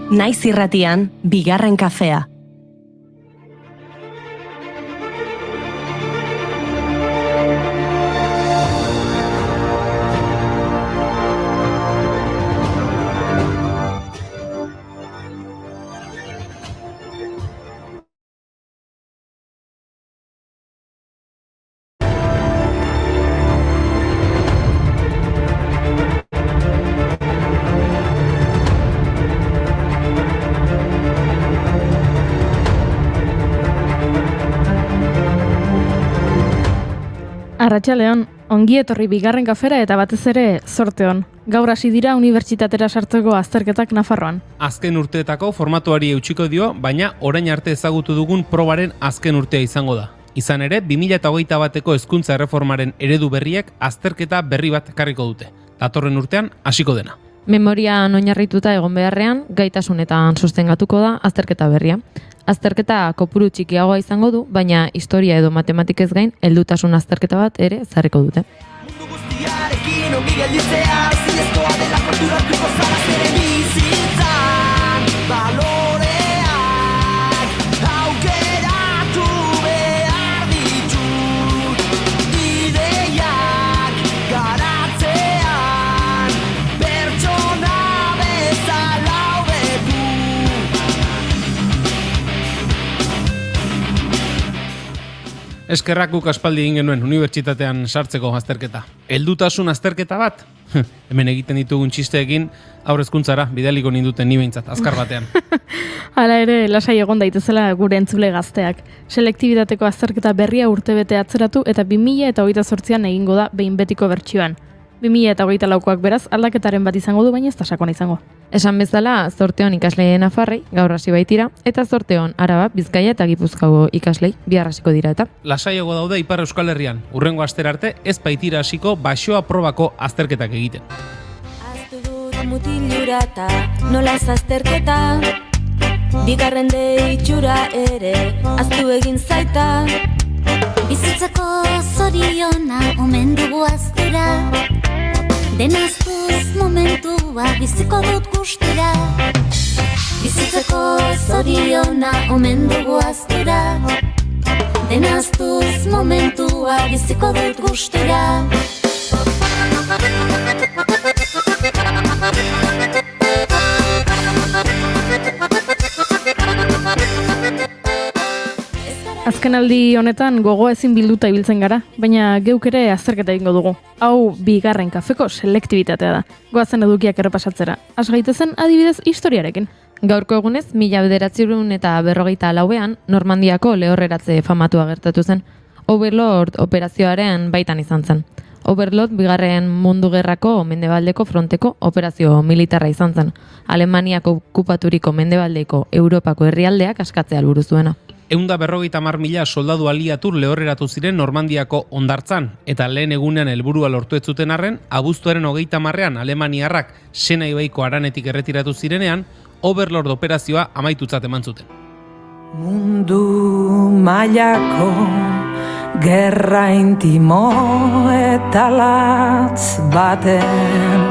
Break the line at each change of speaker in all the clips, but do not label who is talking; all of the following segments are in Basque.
Naiz irratian, bigarren kafea.
Arratsaldeon, ongi etorri bigarren kafera eta batez ere zorte on. Gaur hasi dira unibertsitatera sartzeko azterketak Nafarroan.
Azken urteetako formatuari eutxiko dio, baina orain arte ezagutu dugun probaren azken urtea izango da. Izan ere, 2021ko hezkuntza erreformaren eredu berriek azterketa berri bat ekarriko dute. Datorren urtean hasiko dena.
Memorian oinarrituta egon beharrean, gaitasunetan sostengatuko da azterketa berria. Azterketa kopuru txikiagoa izango du, baina historia edo matematikez gain, heldutasun azterketa bat ere ezarriko dute.
Mundu guztiarekin ongi gelditzea, zinezkoa dela konturatuko zara zere bizitzan, baloreak aukeratu behar ditut, ideiak garatzean, pertsona bezala hobetu.
Eskerrak guk aspaldi egin genuen unibertsitatean sartzeko azterketa. Heldutasun azterketa bat? Hemen egiten ditugun txisteekin haur hezkuntzara bidaliko ninduten ni behintzat, azkar batean.
Hala ere, lasai egon daitezela gure entzule gazteak. Selektibitateko azterketa berria urtebete atzeratu eta 2028an egingo da behin betiko bertsioan. 2024koak beraz aldaketaren bat izango du, baina ez da sakona izango.
Esan bezala, zorteon ikasleien Nafarrei gaur hasi baitira, eta zorteon Araba, Bizkaia eta Gipuzkoako ikaslei bihar hasiko dira eta.
Lasaiago daude Ipar Euskal Herrian, urrengo astera arte ez baitira hasiko baxoa probako azterketak egiten.
Aztu dut mutilurata, nolaz azterketa, bigarren deitxura ere, aztu egin zaita.
Bizitzako zoriona omen dugu aztera, denaztuz momentua biziko dut gustura. Bizitzako zoriona omen dugu aztera, denaztuz momentua biziko dut gustura.
Azkenaldi honetan gogoa ezin bilduta ibiltzen gara, baina geuk ere azterketa egingo dugu. Hau bigarren kafeko selektibitatea da. Goazen edukiak errepasatzera. Has gaitezen adibidez historiarekin.
Gaurko egunez, 1954ean Normandiako lehorreratze famatua gertatu zen. Overlord operazioaren baitan izan zen. Overlord bigarren mundu gerrako mendebaldeko fronteko operazio militarra izan zen. Alemaniako okupaturiko mendebaldeko Europako herrialdeak askatzea helburu zuena.
150.000 soldadu aliatur lehorreratu ziren Normandiako hondartzan, eta lehen egunean helburua lortu ez zuten arren, abuztuaren 30ean alemaniarrak Sena ibaiko haranetik erretiratu zirenean, Overlord operazioa amaitutzat eman zuten.
Mundu mailako gerra intimo eta latz baten,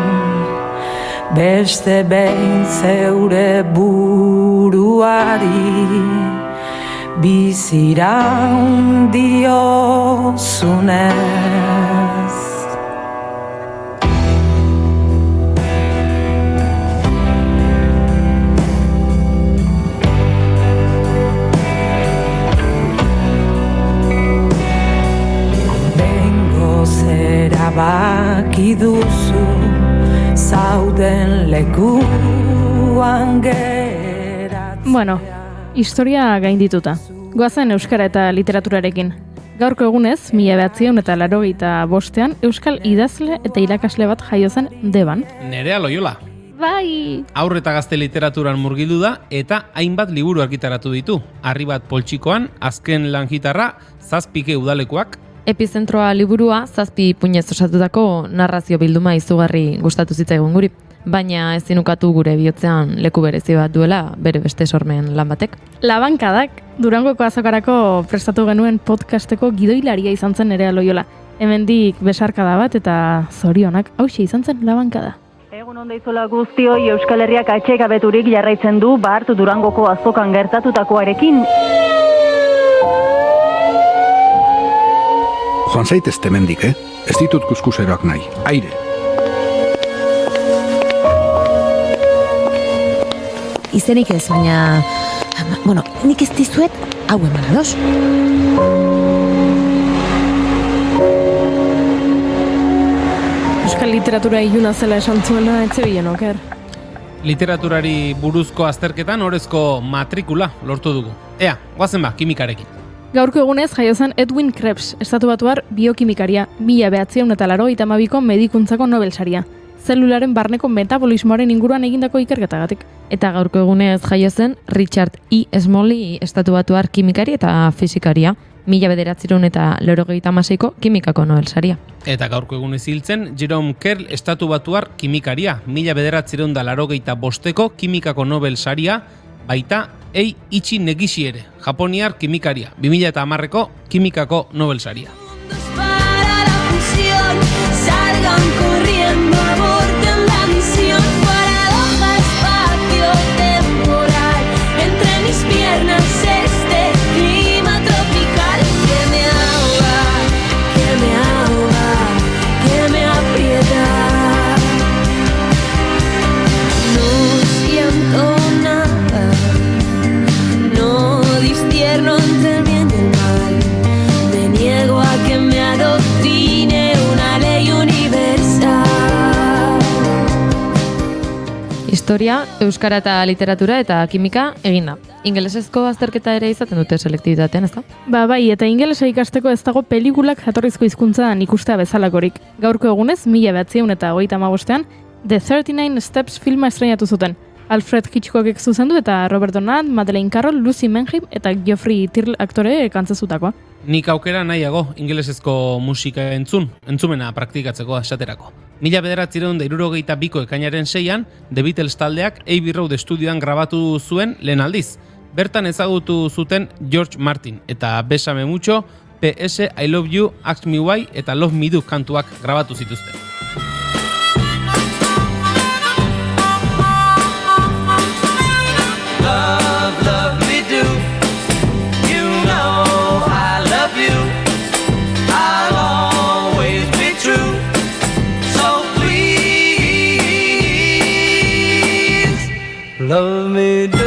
beste behin zeure buruari biziraun diozunez. Bengoz erabaki duzu zauden lekuan geratzea.
Bueno, historia gaindituta. Goazen euskara eta literaturarekin. Gaurko egunez, 1985ean euskal idazle eta irakasle bat jaio zen Deban.
Nerea Loyola.
Bai!
Haur eta gazte literaturan murgildu da eta hainbat liburu argitaratu ditu. Arribat poltsikoan, azken lan gitarra, 7 udalekoak.
Epizentroa liburua 7 puñez osatutako narrazio bilduma izugarri gustatu zitzaigun guri. Baina ezin ukatu gure bihotzean leku berezi bat duela bere beste sormen lan batek.
Labankadak, Durangoko azokarako prestatu genuen podcasteko gidoilaria izan zen Nerea Loyola. Hemendik besarkada bat eta zorionak hauxe izan zen Labankada.
Egun Egun deizola guztioi, Euskal Herriak atsekabeturik jarraitzen du Bart Durangoko azokan gertatutakoarekin.
Joan zaitez temendik, Ez ditut kuskuseroak nahi. Aire.
Izenik ez, baina... Bueno, nik ez dizuet hau eman ados.
Euskal literatura iluna zela esan zuela, etzebilen oker.
Literaturari buruzko azterketan orezko matrikula lortu dugu. Ea, goazen ba, kimikarekin.
Gaurko egunez jaio zen Edwin Krebs, estatubatuar biokimikaria, 1982ko medikuntzako Nobel saria. Zelularen barneko metabolismoaren inguruan egindako ikerketagatik.
Eta gaurko egunez jaio zen Richard E. Smalley, estatubatuar kimikari eta fisikaria, 1986ko kimikako Nobel saria.
Eta gaurko egunez hiltzen Jerome Kerr estatubatuar kimikaria, 1985ko kimikako Nobel saria, baita Eiichi Negishi ere, japoniar kimikaria, 2010ko kimikako Nobel saria.
Para la fusión, salgan corriendo, aborten la misión. Paradoja espacio-temporal, entre mis piernas este clima tropical que me ahoga, que me ahoga, que me aprieta. No siento nada, no discierno entre el bien y el mal. Me niego a que me adoctrine una ley universal.
Historia, euskara eta literatura eta kimika eginda. Ingelesezko azterketa ere izaten dute selektibitatean, ezta?
Bai, eta ingelesa ikasteko ez dago pelikulak jatorrizko hizkuntzan ikustea bezalakorik. Gaurko egunez, 1935ean, The 39 Steps filma estreinatu zuten. Alfred Hitchcockek zuzendu eta Robert Donat, Madeleine Carroll, Lucy Manheim eta Geoffrey Tirl aktore kantzazutakoa.
Nik aukera nahiago ingelesezko musika entzumena praktikatzeko esaterako. 1962ko ekainaren 6an, The Beatles taldeak Abbey Road estudioan grabatu zuen lehen aldiz. Bertan ezagutu zuten George Martin eta Besame Mucho, PS, I Love You, Ask Me Why eta Love Me Do kantuak grabatu zituzten.
Love me do. You know I love you. I'll always be true. So please, love me do.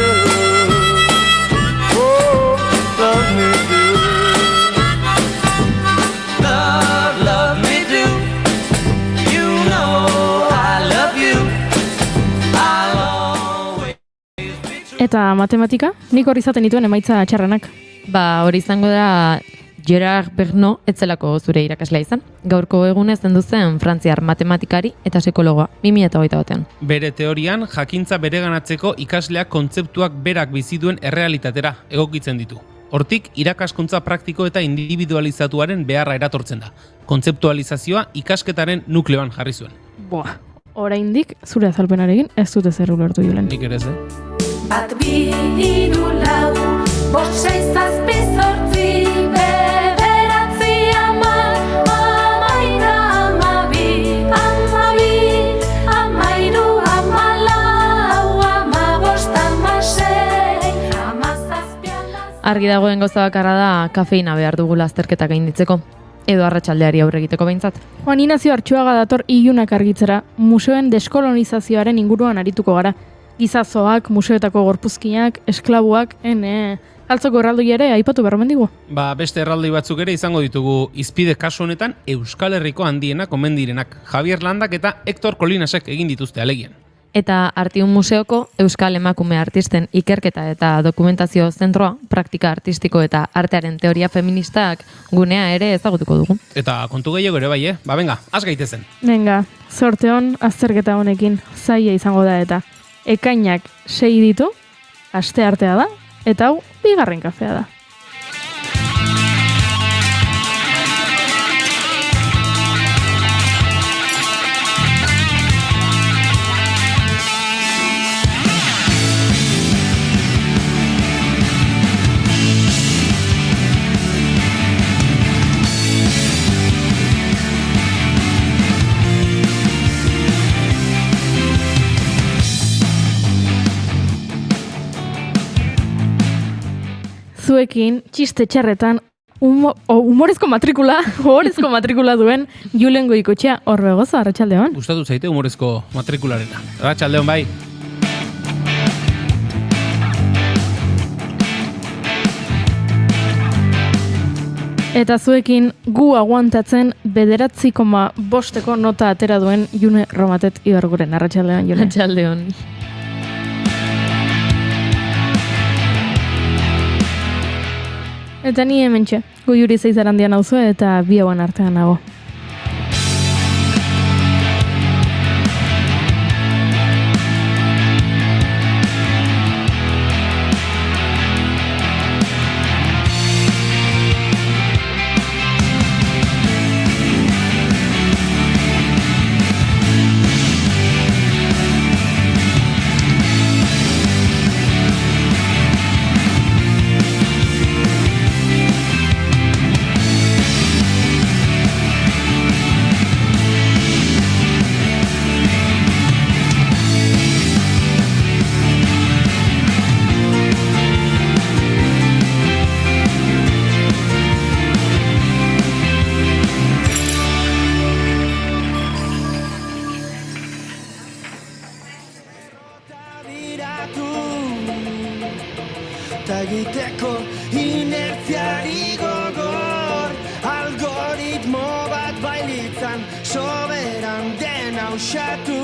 Oh, love me do. Love me do. You know I love you. I'll always be true.
Eta matematika, nik hor izaten dituen emaitza txarranak.
Hori izango da Gerard Bernot etzelako zure irakaslea izan. Gaurko egunez zendu zen frantziar matematikari eta psikologoa, 2008 batean.
Bere teorian, jakintza bereganatzeko ikasleak kontzeptuak berak bizi duen errealitatera egokitzen ditu. Hortik, irakaskuntza praktiko eta individualizatuaren beharra eratortzen da. Kontzeptualizazioa ikasketaren nukleoan jarri zuen.
Boa, oraindik zure azalpenarekin ez dute zer ulertu Julen.
Nik ere ez,
Bat, bi, hiru, lau, bost, sei, zazpi, zortzi, bederatzi, hamar, hamaika, hamabi, hamairu, hamalau, hamabost, hamasei, hamazazpi,
Argi dagoen gauza bakarra da kafeina behar dugula azterketak gainditzeko. Edo arratsaldeari aurre egiteko behintzat.
Juan Inazio Artxuaga dator ilunak argitzera, museoen deskolonizazioaren inguruan arituko gara. Gizazoak, museoetako gorpuzkinak, esklabuak, altzoko erraldoi ere aipatu berromen digu.
Beste erraldoi batzuk ere izango ditugu izpide kasu honetan Euskal Herriko handienak omen direnak. Javier Landak eta Hector Colinasek egin dituzte alegian.
Eta Artium Museoko Euskal Emakume Artisten Ikerketa eta Dokumentazio Zentroa, praktika artistiko eta artearen teoria feministak gunea ere ezagutuko dugu.
Eta kontu gehiago ere bai, Venga, has gaitezen.
Venga, sorte hon azterketa honekin zaila izango da eta ekainak 6 ditu, aste artea da, eta hau bigarren kafea da. zuekin txiste txarretan humorezko matrikula duen Julen Goikotxea hor begozo, arratsaldeon.
Gustatu zaite humorezko matrikularena. Arratsaldeon bai.
Eta zuekin gu aguantatzen 9,5 nota atera duen June Romatet Ibarguren. Arratsaldeon, June.
Arratsaldeon.
Eta ni hementxe, Goiuri 6 arandian nauzue eta bi hauan artean nago.
Egiteko inertziari gogor algoritmo bat bailitzan soberan dena usatu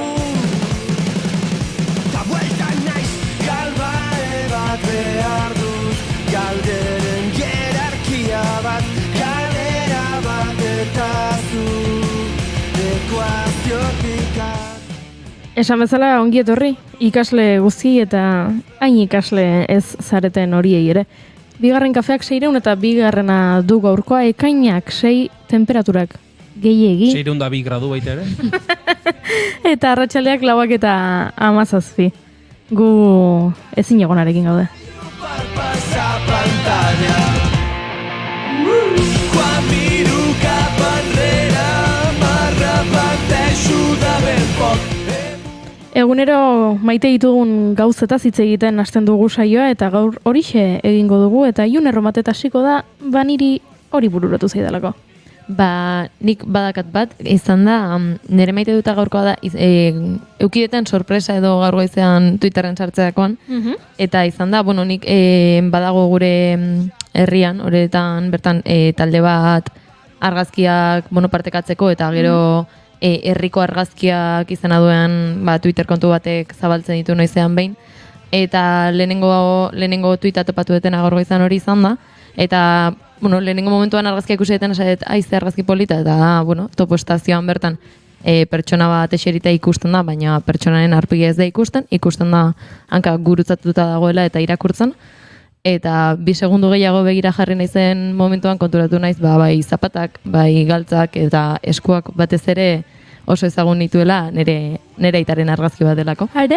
ta bueltan naiz galbare bat behar dut galderen jerarkia bat galera bat eta zu ekuaziotik.
Esan bezala ongi etorri, ikasle guzti eta hain ikasle ez zareten horiei ere. Bigarren kafeak 600 eta bigarrena du gaurkoa, ekainak 6 temperaturak gehiegi.
602 gradu baita ere.
Eta arratsaleak 4 eta 17. Gu ezin egonarekin gaude. Egunero maite ditugun gauzetaz hitz egiten hasten dugu saioa eta gaur horixe egingo dugu eta June Romatet hasiko da niri hori bururatu zaidalako.
Nik badakat bat, izan da, nire maite duta gaurkoa da, eukideten sorpresa edo gaur goizean Twitterren sartzeakoan, eta izan da, nik badago gure herrian, horretan bertan talde bat argazkiak partekatzeko eta gero herriko argazkiak izena duen Twitter kontu batek zabaltzen ditu noizean behin, eta lehenengo tweeta topatu detena gaur goizan hori izan da, eta lehenengo momentuan argazkiak ikusi deten esatet aize argazki polita, eta topo estazioan bertan pertsona bat eserita ikusten da, baina pertsonaren arpegi ez da ikusten da hanka gurutzatuta dagoela eta irakurtzen, eta 2 segundu gehiago begira jarri naizen momentuan konturatu naiz, bai zapatak, bai galtzak eta eskuak batez ere oso ezagun nituela nire aitaren argazki bat delako.
Are?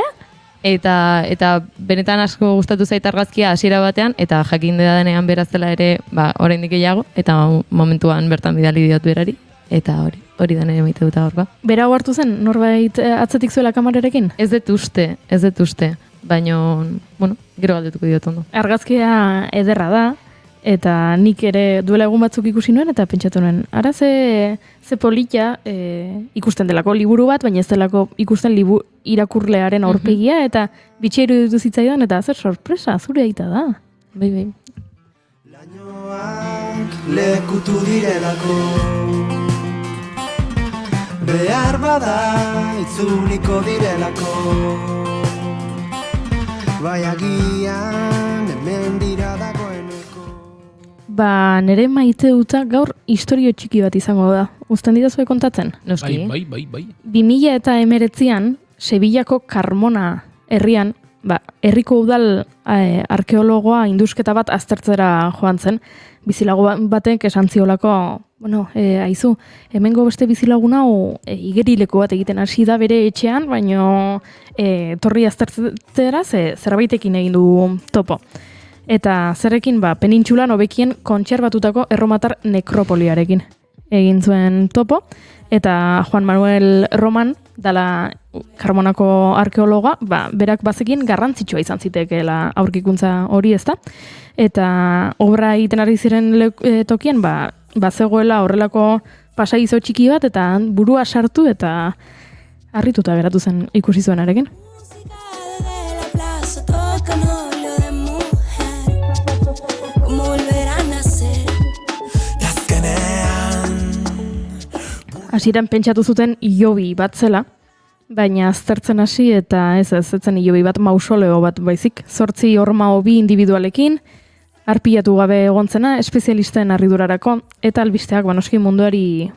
Eta benetan asko gustatu zait argazkia hasiera batean, eta jakin denean berazela ere, oraindik gehiago, eta momentuan bertan bidali diot berari, eta hori da nire maite duta gaurkoa.
Bera hartu zen, norbait atzetik zuela kamerarekin?
Ez dut uste, baina, gero galdetuko diot ondo.
Argazkia ederra da, eta nik ere duela egun batzuk ikusi nuen, eta pentsatu nuen, ara ze polita ikusten delako liburu bat, baina ez delako ikusten irakurlearen aurpegia, eta bitxeiru ditu zitzaidan, eta zer sorpresa, zure aita da.
Bai.
Lainoak lekutu direlako behar bada itzuliko direlako bai agian hemen dira dagoeneko.
Nere maite duta gaur historio txiki bat izango da. Uzten ditazue kontatzen?
Noski.
Bai.
2019an Sevillako Carmona herrian, herriko udal arkeologoa indusketa bat aztertzera joan zen. Bizilago batek esan ziolako, aizu, hemengo beste bizilagun hau igerileko bat egiten hasi da bere etxean, baino torri aztertzera zerbaitekin egin du topo. Eta zerrekin, penintxulan hobekien kontserbatutako erromatar nekropoliarekin egin zuen topo, eta Juan Manuel Roman dala Karmonako arkeologa, berak bazekin garrantzitsua izan zitekeela aurkikuntza hori, ezta? Eta obra egiten ari ziren tokian, bazegoela horrelako pasadizo txiki bat, eta burua sartu eta harrituta geratu zen ikusi zuenarekin. Hasieran pentsatu zuten ilobi bat zela, baina aztertzen hasi eta ez zen ilobi bat, mausoleo bat baizik, 8 horma hobi individualekin, arpilatu gabe egontzena, espezialisten harridurarako, eta albisteak noski munduari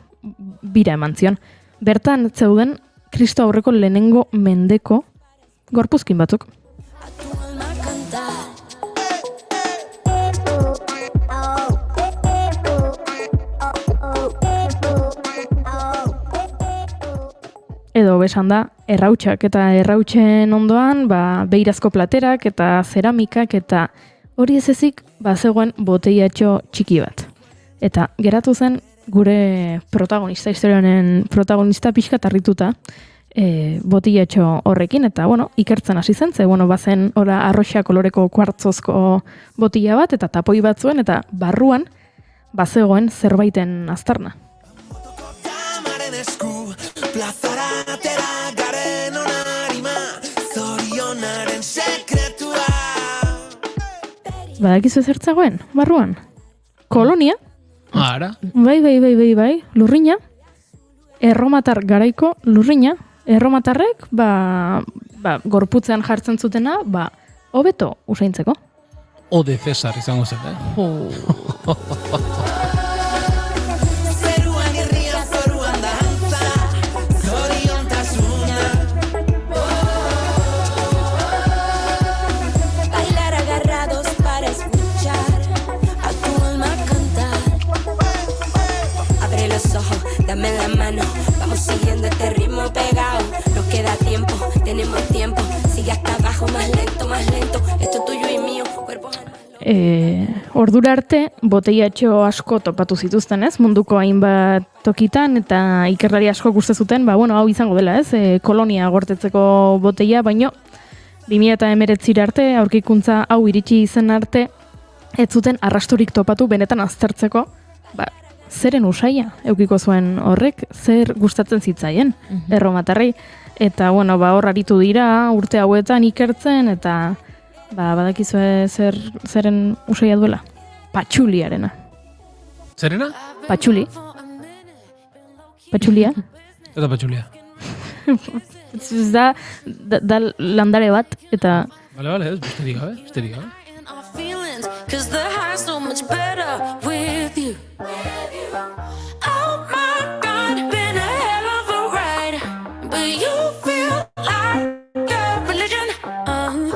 bira eman zion. Bertan zeuden Kristo aurreko lehenengo mendeko gorpuzkin batzuk. Edo besan da, errautsak eta errautsen ondoan, beirazko platerak eta zeramikak eta hori ez ezik, zegoen boteiatxo txiki bat. Eta geratu zen gure protagonista, historianen protagonista pixkat harrituta boteiatxo horrekin, eta ikertzen hasi zen, bazen arroxa koloreko kuartzozko botila bat, eta tapoi bat zuen, eta barruan bazegoen zerbaiten aztarna.
Plazara atera garen onarima, zorionaren sekretua.
Badakizu zertzagoen, barruan? Kolonia?
Ara?
Bai, lurrina. Erromatar garaiko lurrina. Erromatarrek, gorputzean jartzen zutena, hobeto usaintzeko.
Ode Cesar izango zen,
Dame la mano, vamos siguiendo este ritmo pegado. Nos queda tiempo, tenemos tiempo. Sigue hasta abajo, más lento. Esto es tuyo y mío, cuerpos almas.
Ordura arte, boteiatxo asko topatu zituzten, ez? Munduko hainbat tokitan, eta ikerlari asko uste zuten, hau izango dela, ez? Kolonia gortetzeko boteia, baino 2019 arte, aurkikuntza hau iritsi izen arte, ez zuten arrasturik topatu benetan aztertzeko, zeren usaia eukiko zuen horrek, zer gustatzen zitzaien, erromatarrei. Eta, hor aritu dira, urte hauetan ikertzen, eta badakizue zeren usaia duela? Patxuliarena.
Zerena?
Patxuli. Patxulia.
Eta patxulia.
Ez da landare bat, eta...
Bale, ez, besterik gabe.
Cause the high's so much better with you. Oh my God, been a hell of a ride, but you feel like a religion. And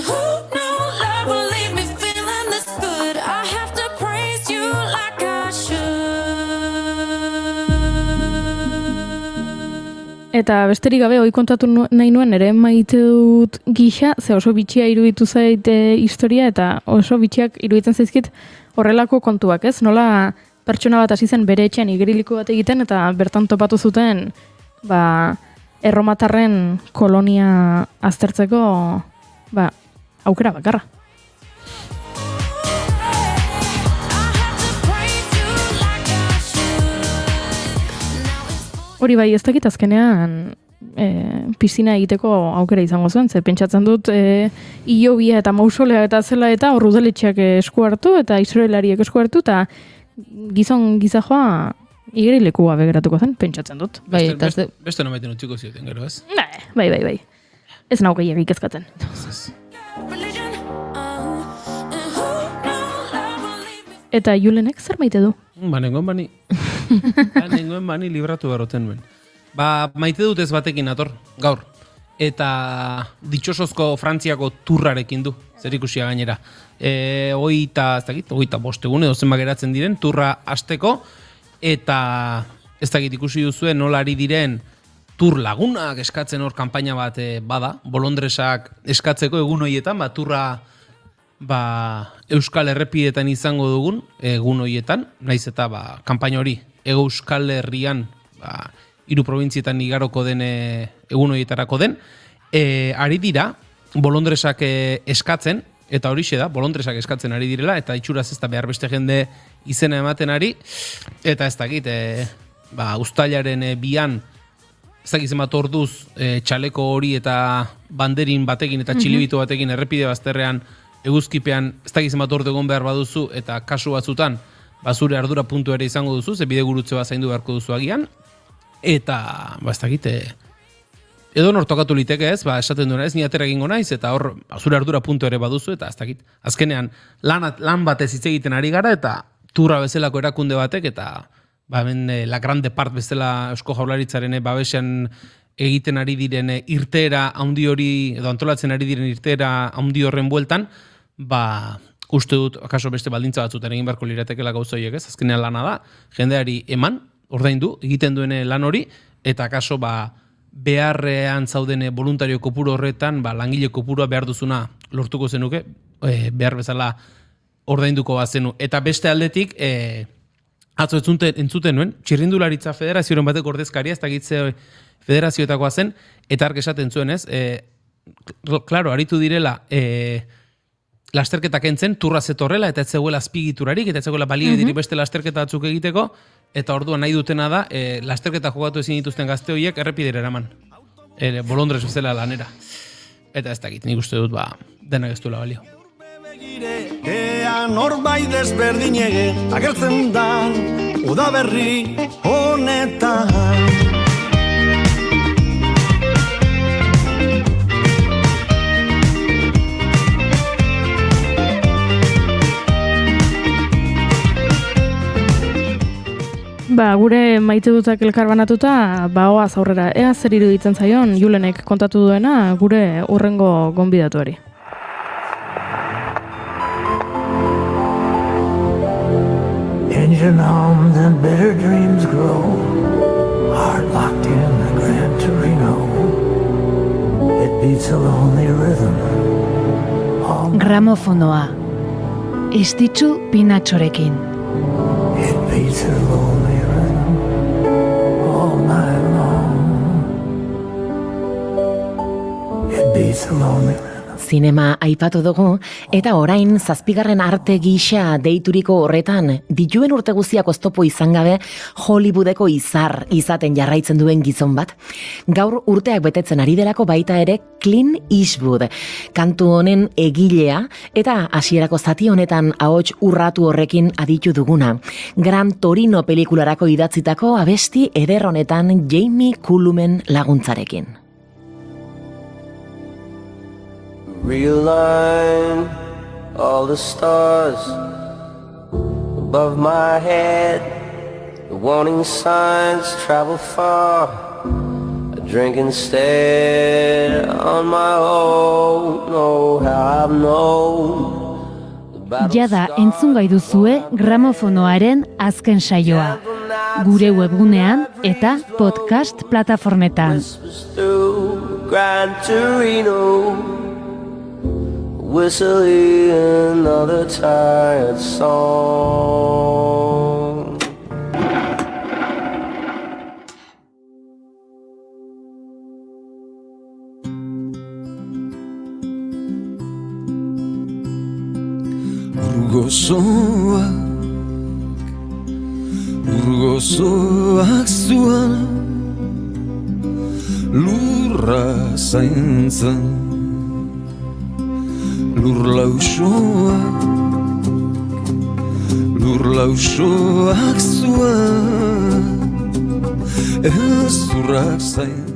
who knew love will leave me feeling this good? I have to praise you like I should.
Eta besterik gabe, hoi kontatu nahi nuen, ere maite dut gisa, ze oso bitxia iruditu zaite historia, eta oso bitxiak iruditzen zaizkit horrelako kontuak, ez? Nola pertsona bat hasi zen bere etxean igeriliko bat egiten, eta bertan topatu zuten, erromatarren kolonia aztertzeko, aukera bakarra. Hori bai, ez dakit azkenean piscina egiteko aukera izango zuen, ze pentsatzen dut ilobia eta mausolea eta zela eta hor udaletxeak esku hartu eta israelariek esku hartu eta gizajoa igerileku gabe geratuko zen, pentsatzen dut.
Beste nomaiten utziko zioten gero, ez?
Bai. Ez nauk gehiagik ezkatzen. Eta Julenek zer maite du?
Nengoen bani libratu baroten nuen. Maite dut ez batekin ator, gaur. Eta ditxosozko Frantziako turrarekin du, zer ikusia gainera. Hogeita bost egun edo zenba geratzen diren, turra hasteko, eta ez dakit ikusi duzuen nola ari diren tur lagunak eskatzen hor kanpaina bat bada, bolondresak eskatzeko egun horietan, turra Euskal Errepidetan izango dugun egun horietan, naiz eta kanpaina hori Euskal Herrian hiru probintzietan igaroko den egun horietarako den, ari dira bolondresak eskatzen, eta horixe da, bolondresak eskatzen ari direla, eta itxuraz ez da behar beste jende izena ematen ari, eta ez dakit, uztailaren bian, ez dakit zenbat orduz, txaleko hori eta banderin batekin eta txilibito batekin errepide bazterrean eguzkipean, ez dakit zenbat ordu egon behar baduzu, eta kasu batzutan, zure ardura puntu ere izango duzu, ze bide gurutze bat zaindu beharko duzu agian, eta, ez dakit, edo nortokatu liteke ez, esaten duena ez, ni atera egingo naiz, eta hor, zure ardura puntu ere baduzu, eta ez dakit, azkenean, lan batez hitz egiten ari gara, eta turra bezalako erakunde batek, eta hemen la grande part bezala Eusko Jaurlaritzaren babesean egiten ari diren irteera handi hori, edo antolatzen ari diren irteera handi horren bueltan, uste dut, akaso beste baldintza batzutan egin beharko liratekela gauza horiek ez, azkenean lana da, jendeari eman, ordaindu, egiten duen lan hori, eta akaso beharrean zauden voluntario kopuru horretan, langile kopurua behar duzuna lortuko zenuke, behar bezala ordainduko bazenu. Eta beste aldetik, atzo entzuten nuen, Txirrindularitza Federazioaren batek ordezkaria, ez dakitze federazioetakoa zen, eta ark esaten zuen ez, klaro, aritu direla, lasterketak entzen, turra zetorrela, eta ez zegoela azpigiturarik, eta ez zegoela balio beste lasterketa batzuk egiteko, eta orduan nahi dutena da, lasterketa jogatu ezin dituzten gazte horiek errepidera eraman. Bolondrez bezala lanera. Eta ez dakit, nik uste dut, denak ez duela balio.
Ea norbait desberdinege agertzen da udaberri honetan.
Gure maite dutak elkar banatuta, oaz aurrera, ea zer iruditzen zaion Julenek kontatu duena gure urrengo gonbidatuari.
Engine hums and bitter dreams grow, heart locked in the Gran Torino. It beats a lonely rhythm.
Gramofonoa, Estitxu Pinatxorekin.
It beats a lonely rhythm all night long. It beats a lonely rhythm.
Zinema aipatu dugu, eta orain 7. arte gisa deituriko horretan, dituen urte guztiak oztopo izan gabe, Hollywoodeko izar izaten jarraitzen duen gizon bat. Gaur urteak betetzen ari delako baita ere Clint Eastwood, kantu honen egilea, eta hasierako zati honetan ahots urratu horrekin aditu duguna. Gran Torino pelikularako idatzitako abesti eder honetan Jamie Cullum laguntzarekin.
Realign all the stars above my head. The warning signs travel far. I drink instead on my own. Know how I've known.
Jada entzun gai duzue Gramofonoaren azken saioa. Gure webgunean eta podcast plataformetan.
Gran Torino. Whistling another tired song.
Urgozoak zuan lurra zaintzen. Lur lausoak zuan ezurrak zaintzen.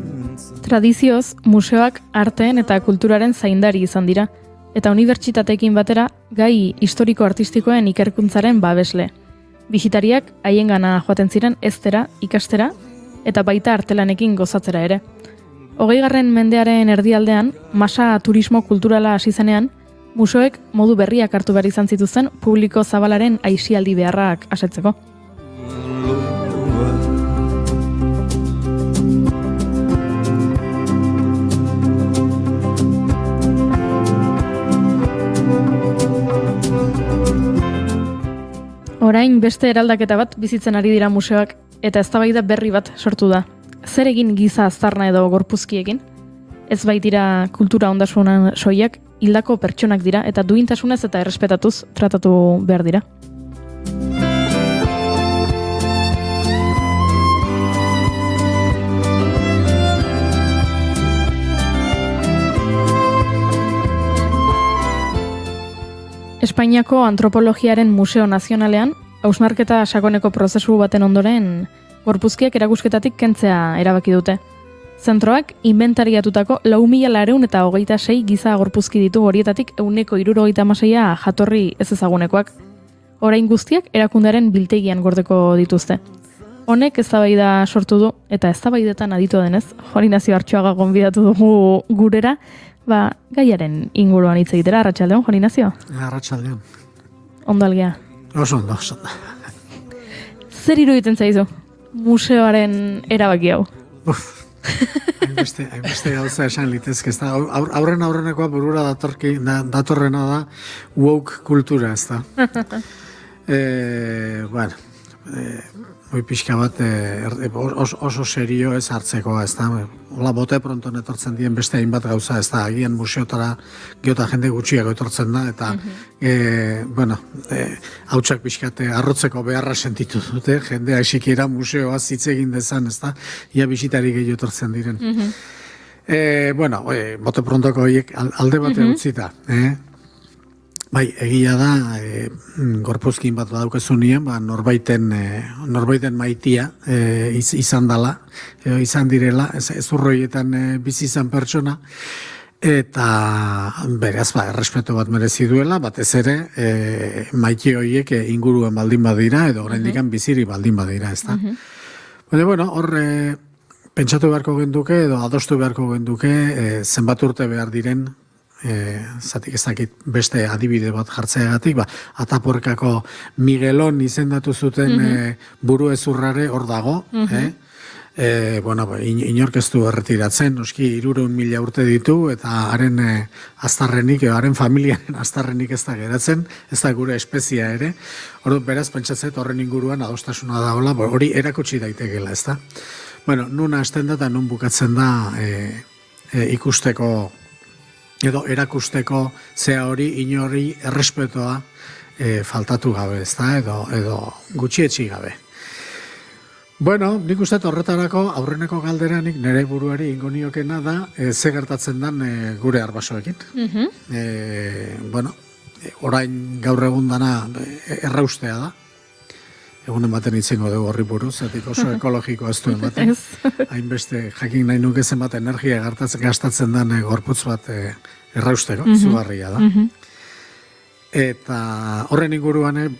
Tradizioz, museoak arteen eta kulturaren zaindari izan dira, eta unibertsitateekin batera gai historiko-artistikoen ikerkuntzaren babesle. Bisitariak haiengana joaten ziren eztera, ikastera, eta baita artelanekin gozatzera ere. 20. mendearen erdialdean, masa turismo kulturala hasi zenean, museoek modu berriak hartu behar izan zituzten publiko zabalaren aisialdi beharrak asetzeko. Orain beste eraldaketa bat bizitzen ari dira museoak eta eztabaida berri bat sortu da. zer egin giza aztarna edo gorpuzkiekin? Ez baitira kultura ondasunan soiak, hildako pertsonak dira eta duintasunez eta errespetatuz tratatu behar dira. Espainiako Antropologiaren Museo Nazionalean, hausnarketa sakoneko prozesu baten ondoren, gorpuzkiak erakusketatik kentzea erabaki dute. Zentroak inventariatutako 4.426 giza gorpuzki ditu, horietatik 176 jatorri ez ezagunekoak. Orain guztiak erakundearen biltegian gordeko dituzte. Honek eztabaida sortu du, eta eztabaidetan aditu denez, Juanizio Artxoaga gonbidatu dugu gurera, gaiaren inguruan hitz egitera. Arratsaldeon, Juanizio?
Arratsaldeon.
Ondo algea?
Oso ondo.
Zer iruditzen zaizu museoaren erabaki hau?
Hainbeste gauza esan litezke, ez da, aurrenekoa burura datorrena da woke kultura, ez da. Hoi pixka bat oso serio ez hartzekoa, ez da. Ola bote pronto etortzen dien beste hainbat gauza, ez da, agian museotara geota jende gutxiago etortzen da, eta, hautsak pixkate arrotzeko beharra sentitu dute, jendea esikiera museoa hitz egin dezan, ez da, ia bisitari gehiago etortzen diren. Bote prontoko horiek alde bate utzita, Bai, egia da, gorpuzkin bat badaukezunien, norbaiten maitia izan dela, izan direla, ezurroietan bizi izan pertsona, eta beraz, errespeto bat merezi duela, batez ere, maite horiek inguruen baldin badira, edo oraindikan biziri baldin badira, ez da. Hor, pentsatu beharko genduke, edo adostu beharko genduke, zenbat urte behar diren, zatik ez dakit beste adibide bat jartzeagatik, Atapuerkako Miguelon izendatu zuten buru ezurrare hor dago, inork ez du erretiratzen, noski 300.000 urte ditu, eta haren aztarrenik, haren familiaren aztarrenik ez da geratzen, ez da gure espezia ere, beraz pentsatzet horren inguruan adostasuna daola, hori erakutsi daitekela, ez da. Nun hasten da eta nun bukatzen da ikusteko edo erakusteko zea hori inori errespetoa faltatu gabe, ezta, edo gutxietsi gabe. Nik uste horretarako aurreneko galderanik nire buruari ingo niokena da ze gertatzen den gure arbasoekin. Orain gaur egun dana erraustea da. Egunen baten itzengo dugu horri buruz, etik oso ekologiko ez duen baten. Hainbeste jakin nahi nuke zenbat energia gastatzen den gorputz bat errausteko, zugarria da. Eta horren inguruan,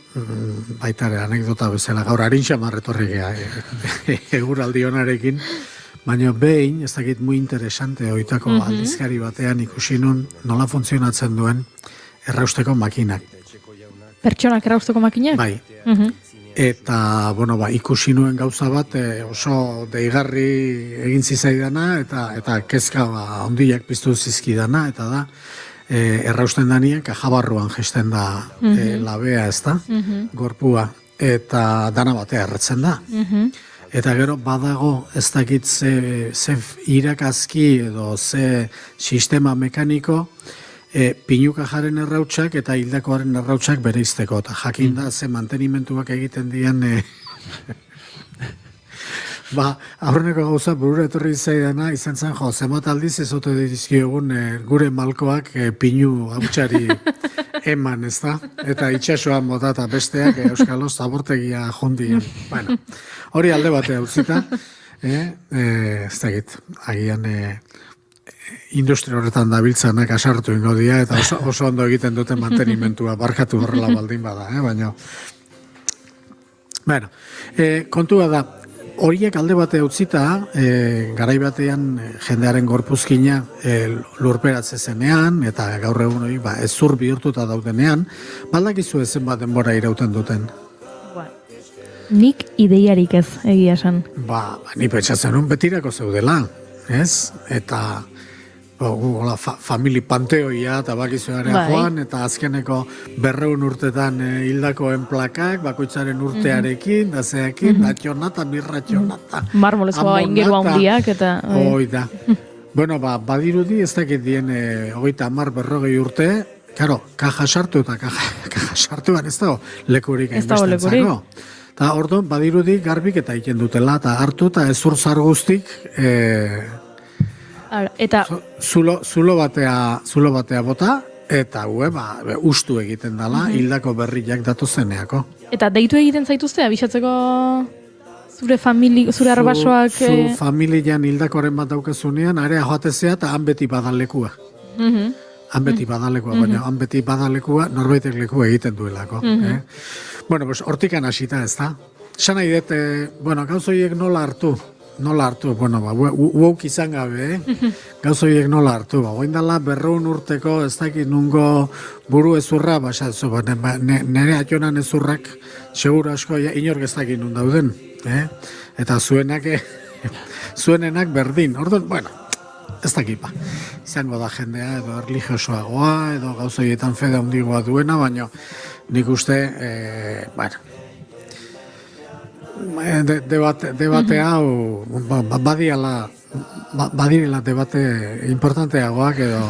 baitare anekdota bezala, gaur harin xamar etorri geha eguraldi honarekin, baina behin, ez dakit muy interesante, oitako aldizkari batean ikusi nun nola funtzionatzen duen errausteko makinak.
Pertsonak errausteko makinak?
Bai. Eta, ikusi nuen gauza bat oso deigarri egin zizaidana eta kezka ondiak piztu zizkidana, eta da, errausten danian, kajabarruan jesten da labea, ez da, gorpua, eta dana batea erretzen da. Eta gero badago ez dakit ze irakazki edo ze sistema mekaniko, pinukajaren errautsak eta hildakoaren errautsak bereizteko, eta jakin da ze mantenimentuak egiten dian aurreneko gauza burura etorri zaidana izan zen, zenbat aldiz ez ote dizkiogun gure malkoak pinu hautsari eman, ez da? Eta itxasoan bota eta besteak euskalo zabortegia jondien. Hori alde batea utzita, ez dakit, agian industria horretan dabiltzanak asartu ingo dira, eta oso ondo egiten duten mantenimentua, barkatu horrela baldin bada, baina. Kontua da, horiek alde batea utzita, garai batean jendearen gorpuzkina lurperatze zenean, eta gaur egun hori ezur bihurtuta daudenean, baldakizu ezen bat denbora irauten duten.
Nik ideiarik ez egia esan.
Ni pentsatzen nun betirako zeudela, ez? Eta hola, famili panteoia eta bakizuarea joan, eta azkeneko 200 urtetan hildakoen plakak, bakoitzaren urtearekin, da zeakin, atxonata, birratxonata.
Marmolezkoa ingeru handiak eta...
Hoi da. Bueno, badirudi ez dakit dien 30-40 urte, karo, kaja sartu eta kaja sartuan ez dago lekurik hainbestentzako. Eta orduan, badirudi garbik eta egiten dutela, eta hartu eta ezurzar guztik,
eta
zulo batea bota, eta ustu egiten dela, hildako berriak datozeneako.
Eta deitu egiten zaituzte, abisatzeko zure arbasoak...
Zu familian hildakoren bat daukazunean, area joatezea eta han beti badalekua. Han beti badalekua, baina han beti badalekua norbaitek leku egiten duelako. Bueno, pues hortikan hasita ez da. Esan nahi dut, gauzoiek nola hartu, bueno, uauk izan gabe, gauzoiek nola hartu, oindala 200 urteko ez dakit nungo buru ezurra, nire atxonan ezurrak, seguro asko, inork ez dakit nun dauden, eta zuenenak berdin, orduan, bueno, ez dakipa, izango da jendea, edo erlijiosoagoa, edo gauzoietan fede handigoa duena, baina nik uste, debate hau badirela debate importanteagoak edo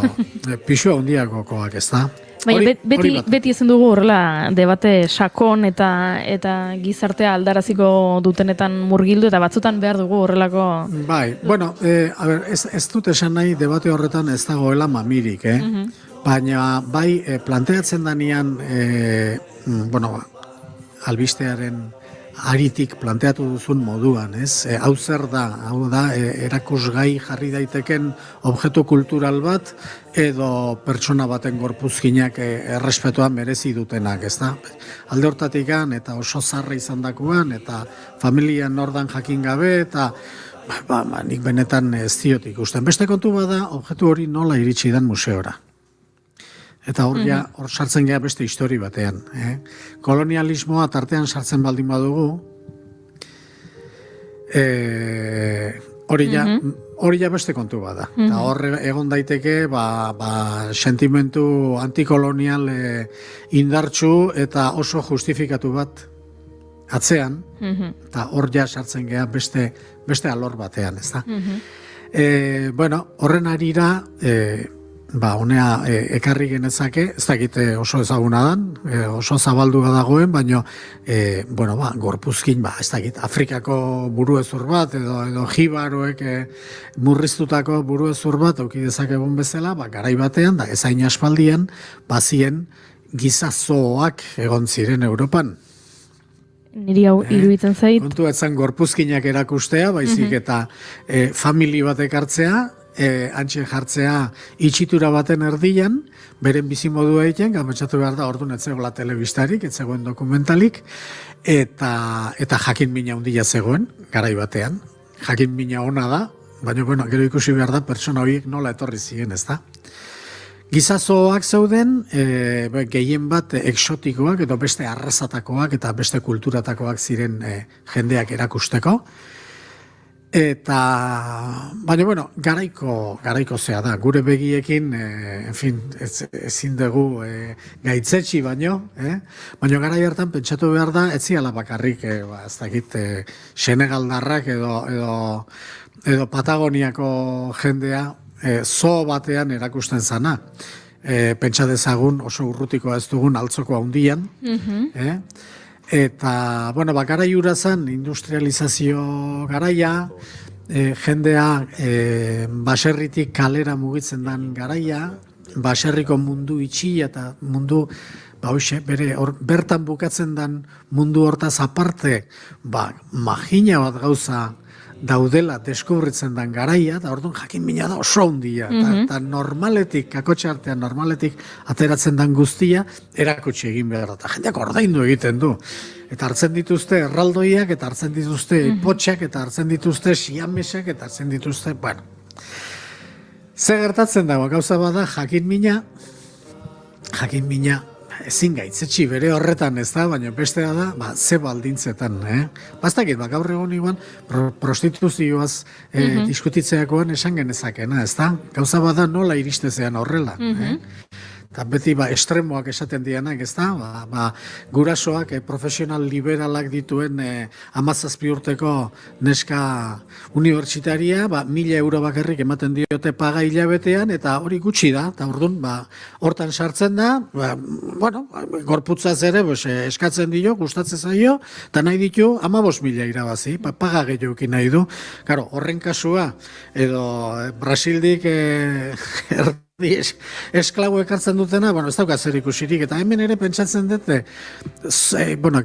pixua handiagokoak, ez da?
Baina beti ezen dugu horrela debate sakon eta gizartea aldaraziko dutenetan murgildu eta batzutan behar dugu horrelako...
Bai, bueno, ez dut esan nahi debate horretan ez dagoela mamirik, baina bai planteatzen danean, albistearen aritik planteatu duzun moduan, ez? Hau zer da, erakusgai jarri daiteken objektu kultural bat edo pertsona baten gorpuzkinak errespetua merezi dutenak, ez da? Alde hortatikan eta oso zarra izandakoan eta familian nordan jakin gabe eta nik benetan ez diot ikusten. Beste kontu bada, objektu hori nola iritsi den museora. Eta hor sartzen geha beste histori batean. Kolonialismoa tartean sartzen baldin badugu, hori ja beste kontu bada. Eta hor egon daiteke sentimentu antikolonial indartsu eta oso justifikatu bat atzean, eta hor ja sartzen geha beste alor batean, ez da. Bueno, horren arira... honea ekarri genezake, ez dakite oso ezaguna dan, oso zabaldua dagoen, baina, gorpuzkin, ez dakit, Afrikako buruezur bat, edo jibaroek murriztutako buruezur bat, auki dezakegun bezala, garai batean, da ezain aspaldian, bazien gizazoak egon ziren Europan.
Niri hau iruditzen zait.
Kontu etzan gorpuzkinak erakustea, baizik eta famili batek hartzea, antxe jartzea itxitura baten erdian, beren bizimodua egiten, gamatxatu behar da, orduan etzegoela telebistarik, etzegoen dokumentalik, eta jakin mina handia zegoen, garai batean. Jakin mina ona da, baina gero ikusi behar da, pertsona horiek nola etorri ziren, ez da? Gizazoak zeuden, gehien bat exotikoak, edo beste arrasatakoak, eta beste kulturatakoak ziren jendeak erakusteko, eta, baina, garaiko zea da, gure begiekin, ezin dugu gaitzetsi baino, baina garai hartan pentsatu behar da, ez ziala bakarrik, ez dakit, Senegaldarrak edo Patagoniako jendea, zo batean erakusten zana. Pentsa dezagun oso urrutikoa ez dugun altzoko handian, eta, garai hura zen, industrializazio garaia, jendea baserritik kalera mugitzen den garaia, baserriko mundu itxia eta mundu, bertan bukatzen den mundu hortaz aparte, magina bat gauza daudela deskubritzen den garaia, eta orduan jakin mina da oso handia, eta normaletik, kakotxartean normaletik ateratzen den guztia, erakutsi egin behar da, eta jendeak ordaindu egiten du. Eta hartzen dituzte erraldoiak, eta hartzen dituzte ipotxak, eta hartzen dituzte siamesak, eta hartzen dituzte, Ze gertatzen dago, gauza bada, jakin mina, ezin gaitzetsi bere horretan, ez da, baina bestea da, ze baldintzetan, Bastakit, gaur egon iguan, prostituzioaz diskutitzeakoan esan genezakena, ez da? Gauza bada nola iristezean horrela, Eta beti estremoak esaten dianak, ez da? Gurasoak profesional liberalak dituen 17 urteko neska unibertsitaria, 1.000 euro bakarrik ematen diote paga hilabetean, eta hori gutxi da, eta orduan, hortan sartzen da, gorputzaz ere eskatzen dio, gustatzen zaio, eta nahi ditu 15.000 irabazi, paga gehiokin nahi du. Karo, horren kasua, edo Brasildik esklabu ekartzen dutena, ez dauka zer ikusirik, eta hemen ere pentsatzen dute,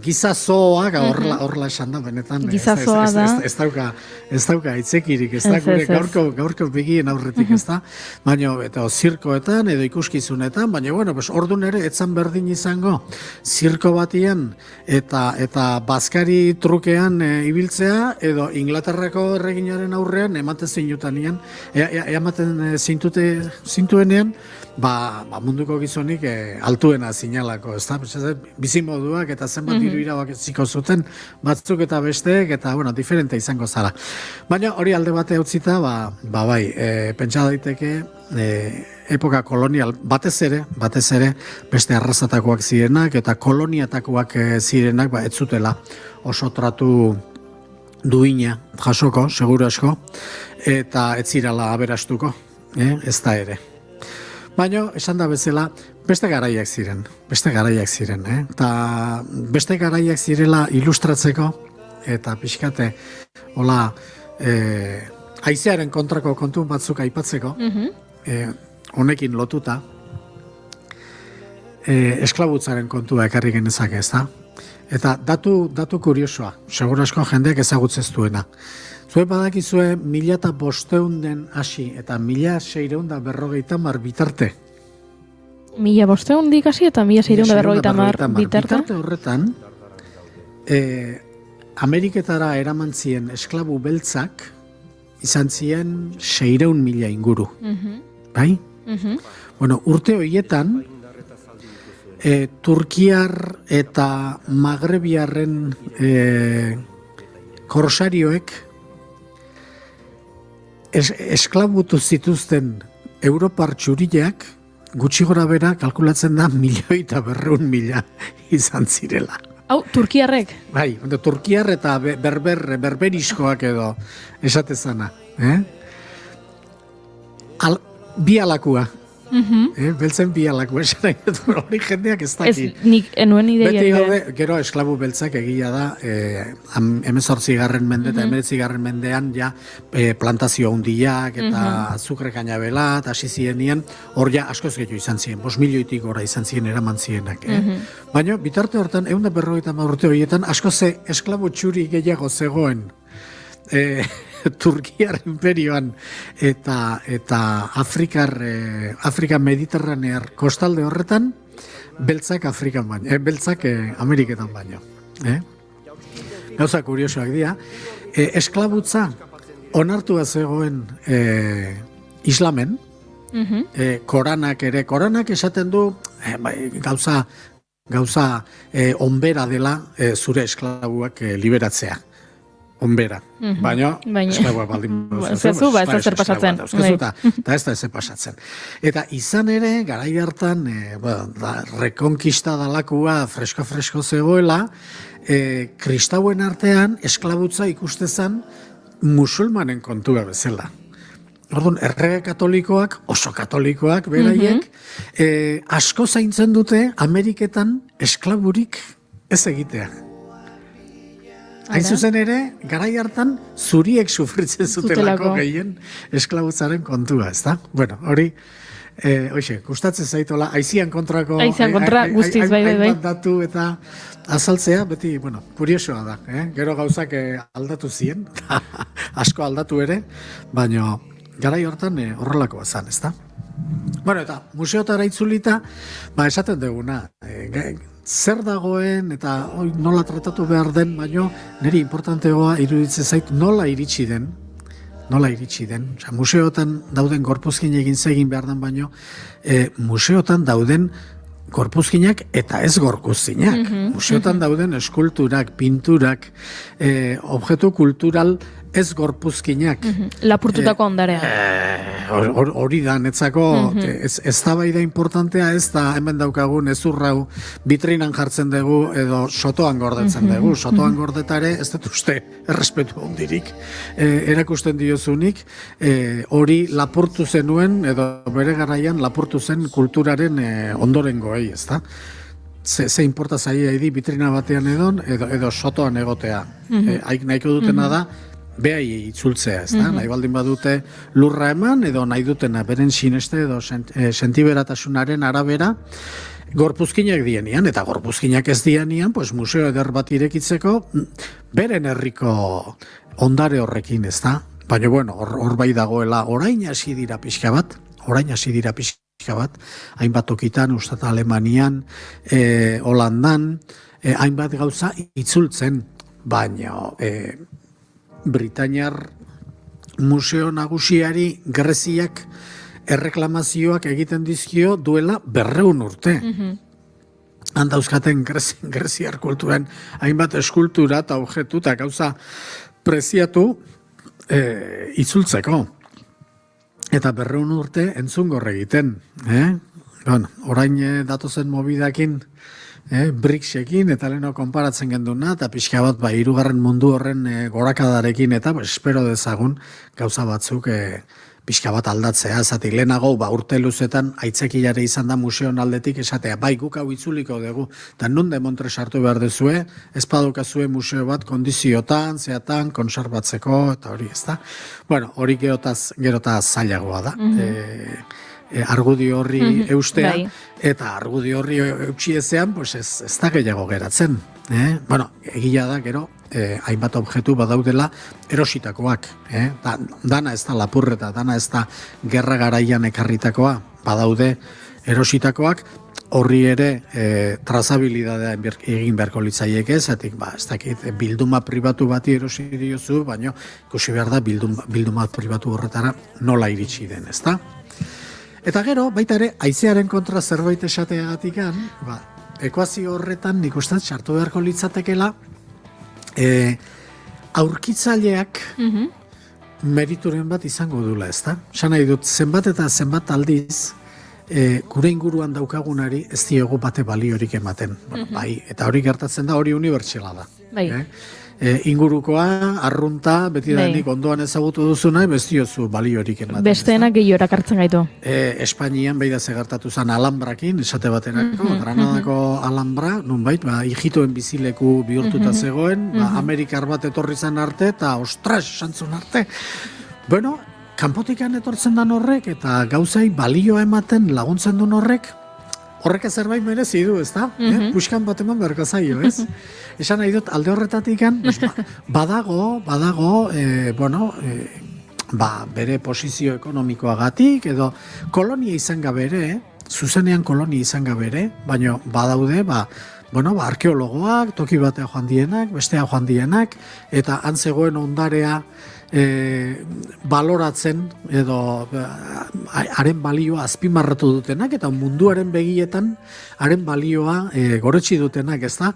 gizazoak, horrela esan da, benetan,
Gizazoa da.
Ez dauka itzekirik, ez da, gure gaurko begien aurretik, ez da, baina, eta zirkoetan, edo ikuskizunetan, baina, orduan ere, etzan berdin izango, zirko batian, eta bazkari trukean ibiltzea, edo Inglaterrako erreginaren aurrean, ematen zinutanean, ematen zintuenean, munduko gizonik altuena zinalako, ez da? Bizimoduak eta zenbat diru irabakiziko zuten, batzuk eta besteek, eta, diferente izango zara. Baina hori alde bate utzita, pentsa daiteke, epoka kolonial, batez ere, beste arrazatakoak zirenak, eta koloniatakoak zirenak, ez zutela oso tratu duina jasoko, seguru asko, eta ez zirala aberastuko, ez da ere. Baina, esan da bezala, beste garaiak ziren, eta beste garaiak zirela ilustratzeko, eta pixkate, hola, haizearen kontrako kontu batzuk aipatzeko, honekin lotuta, esklabutzaren kontua ekarri genezake, ez da? Eta datu kuriosoa, segura asko jendeak ezagutzez duena. Zue badakizue 1500 den hasi eta 1650 bitarte.
1500 hasi eta 1650 bitarte?
Bitarte horretan, Ameriketara eraman ziren esklabu beltzak izan ziren 600.000 inguru. Bai? Urte horietan, Turkiar eta Magrebiarren korsarioek esklabutu zituzten Europar txuriak gutxi gora bera kalkulatzen da 1.200.000 izan zirela.
Hau, turkiarrek?
Bai, turkiar eta berberiskoak edo esatezana. Bi alakua. Beltzen bi alakua esan hori jendeak ez daki.
Nik enuen ideia.
Beti gaude, gero esklabu beltzak egia da, 18. mende eta 19. mendean ja plantazio handiak eta azukre kainabela eta hasi zirenien, hor ja askoz gehiago izan ziren, 5 milioitik gora izan ziren eraman zirenak. Baina, bitarte hortan, 150 urte horietan, askoz esklabu txuri gehiago zegoen Turkiar imperioan eta Afrika mediterranear kostalde horretan, beltzak Afrikan baino, beltzak Ameriketan baino. Gauza kuriosoak dira, esklabutza onartua zegoen islamen, Koranak esaten du gauza onbera dela zure esklabuak liberatzea. Onbera. Baina, esklabuak baldin
zezu, ez da zer pasatzen.
Eta ez da zer pasatzen. Eta izan ere, garai hartan, rekonkista dalakua fresko zegoela, kristauen artean esklabutza ikustezan musulmanen kontua bezala. Orduan, errege katolikoak, oso katolikoak, beraiek, asko zaintzen dute Ameriketan esklaburik ez egitea. Hain zuzen ere, garai hartan, zuriek sufritzen zutelako gehien esklabutzaren kontua, ez da? Bueno, hori, gustatzen zaitola, aizian kontrako...
Aizian kontra, guztiz, bai.
Hainbat datu eta azaltzea, beti, kuriosoa da. Gero gauzak aldatu ziren, asko aldatu ere, baina garai hortan horrelako zan, ez da? Bueno, eta museotara itzulita, esaten duguna, zer dagoen eta nola tratatu behar den, baino niri importantegoa iruditzen zait nola iritsi den. Museotan dauden gorpuzkin egin behar den, baino museotan dauden gorpuzkinak eta ez gorpuzkinak. Museotan dauden eskulturak, pinturak, objektu kultural ez gorpuzkinak.
Lapurtutako ondarea.
Hori da, netzako, ez da bai da importantea, ez da hemen daukagun ezurrau bitrinan jartzen dugu edo sotoan gordetzen dugu. Sotoan gordetare ez dut uste errespetu hondirik erakusten diozunik, hori lapurtu zenuen edo bere garaian lapurtu zen kulturaren ondorengoei, ez da? Ze importa zaia edi bitrina batean edo sotoan egotea. Haik nahiko dutena da, behai itzultzea, ez da? Nahi baldin badute lurra eman, edo nahi dutena beren sineste edo sentiberatasunaren arabera, gorpuzkinak dienian, eta gorpuzkinak ez dienian, pues, museo eder bat irekitzeko, beren herriko ondare horrekin, ez da? Baina, bueno, hor bai dagoela, orain hasi dira pixka bat, hainbat tokitan, ustat Alemanian, Holandan, hainbat gauza itzultzen, baina Britainiar museo nagusiari Greziak erreklamazioak egiten dizkio duela 200 urte. Handauzkaten greziar kulturan hainbat eskultura eta objektu eta gauza preziatu itzultzeko. Eta 200 urte entzungor egiten. Bueno, orain datozen mobidakin BRICS-ekin eta leheno konparatzen genduna, eta pixka bat hirugarren mundu horren gorakadarekin, eta espero dezagun gauza batzuk pixka bat aldatzea, zati lehenago urte luzetan aitzekilare izan da museon aldetik esatea, bai guk hau itzuliko dugu, eta nun demontre sartu behar dezue, ez padukazue museo bat kondiziotan, zeatan, konserbatzeko, eta hori ez da. Bueno, hori gerotaz zailagoa da. Argudio horri eustea, eta argudio horri eutsi ezean, pues ez da gehiago geratzen. Bueno, egia da, gero, hainbat objektu badaudela erositakoak. Dana ez da lapurreta, dana ez da gerra garaian ekarritakoa, badaude erositakoak, horri ere trazabilidadea egin beharko litzaieke, zatik, ez dakit, bilduma pribatu bati erosi diozu, baina ikusi behar da bilduma pribatu horretara nola iritsi den, ez da? Eta gero, baita ere, haizearen kontra zerbait esateagatikan, ekuazio horretan nik uste sartu beharko litzatekela, aurkitzaileak merituren bat izango dula, ez da? Esan nahi dut, zenbat eta zenbat aldiz, gure inguruan daukagunari ez diogu bate baliorik ematen. Bai, eta hori gertatzen da, hori unibertsala da. Ingurukoa, arrunta, betidanik ondoan ezagutu duzuna, bestiozu baliorik ematen.
Besteenak gehiorak hartzen gaitu.
Espainian beida zegartatu zen Alhambrakin, esate baterako, Granadako Alhambra, nunbait, hijitoen bizileku bihurtuta zegoen, Amerikar bat etorri zen arte, eta ostras, esantzun arte. Bueno, kanpotikan etortzen dan horrek, eta gauzai balioa ematen laguntzen duen horrek zerbait merezi du, ez da? Puskan bat eman beharko zaio, ez? Esan nahi dut, alde horretatik badago, bere posizio ekonomikoagatik, edo kolonia izan gabe ere, zuzenean kolonia izan gabe ere, baina badaude, arkeologoak, toki batea joan dienak, bestea joan dienak, eta han zegoen ondarea baloratzen edo haren balioa azpimarratu dutenak eta munduaren begietan haren balioa goretsi dutenak, ez da?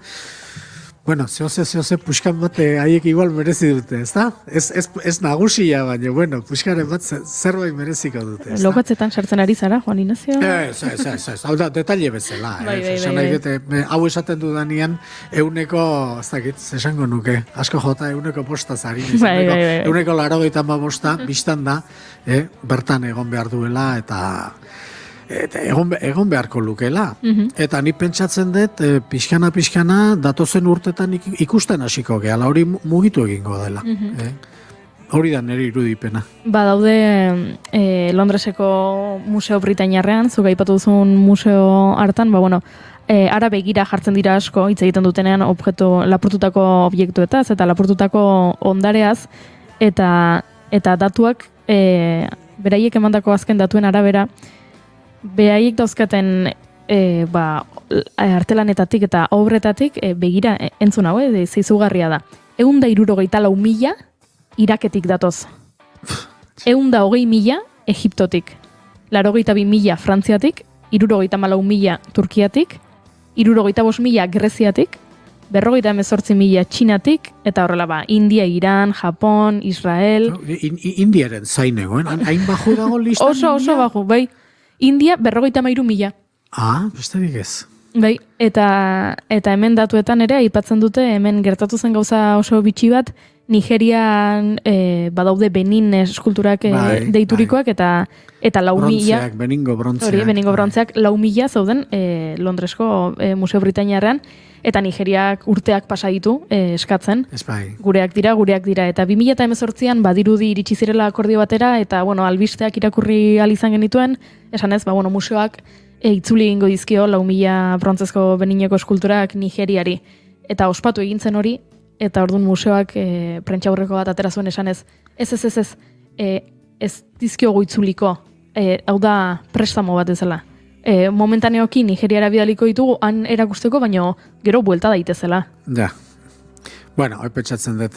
Bueno, zehose, puskan bat haiek igual merezi dute, ez da? Ez nagusia, baina, bueno, puskaren bat zerbait mereziko dute, ez da?
Lokatzetan sartzen ari zara, Juan Ignacio?
Ez, hau da, detalle bezala. Hau esaten dudanean, euneko, ez dakit, esango nuke, asko jota euneko postaz ari, euneko 85 biztan da, bertan egon behar duela, eta egon beharko lukela. Eta ni pentsatzen dut, pixkana, datozen urtetan ikusten hasiko gehala, hori mugitu egingo dela. Hori da nire irudipena.
Daude Londreseko Museo Britainiarrean, zuk aipatu duzun museo hartan, ara begira jartzen dira asko, hitz egiten dutenean lapurtutako objektuetaz, eta lapurtutako ondareaz, eta datuak, beraiek emandako azken datuen arabera, behaiek dauzkaten artelanetatik eta obretatik begira entzun hau, zizugarria da. 164.000 Iraketik datoz. 120.000 Egiptotik. 82.000 Frantziatik, 64.000 Turkiatik, 65.000 Greziatik, 58.000 Txinatik, eta horrela India, Iran, Japon, Israel...
Indiaren zainegoen, hain baju dago listan?
Oso baju, bai. India 53.000.
Besterik ez.
Bai, eta hemen datuetan ere, aipatzen dute, hemen gertatu zen gauza oso bitxi bat, Nigerian badaude Benin eskulturak deiturikoak, eta 4.000...
Brontzeak, Beningo brontzeak.
Beningo brontzeak 4.000 zauden Londresko Museo Britainiarrean, eta Nigeriak urteak pasa ditu eskatzen. Gureak dira, eta 2018an badirudi iritsi zirela akordio batera, eta albisteak irakurri izan genituen, esanez, museoak itzuli egingo dizkio 4.000 brontzezko Benineko eskulturak Nigeriari. Eta ospatu egin zen hori, eta orduan museoak prentsaurreko bat atera zuen esanez, ez dizkiogu itzuliko, hau da prestamo bat ezela. Momentaneoki Nigeriara bidaliko ditugu han erakusteko, baina gero buelta daitezela.
Ja. Bueno, hoi petxatzen dut,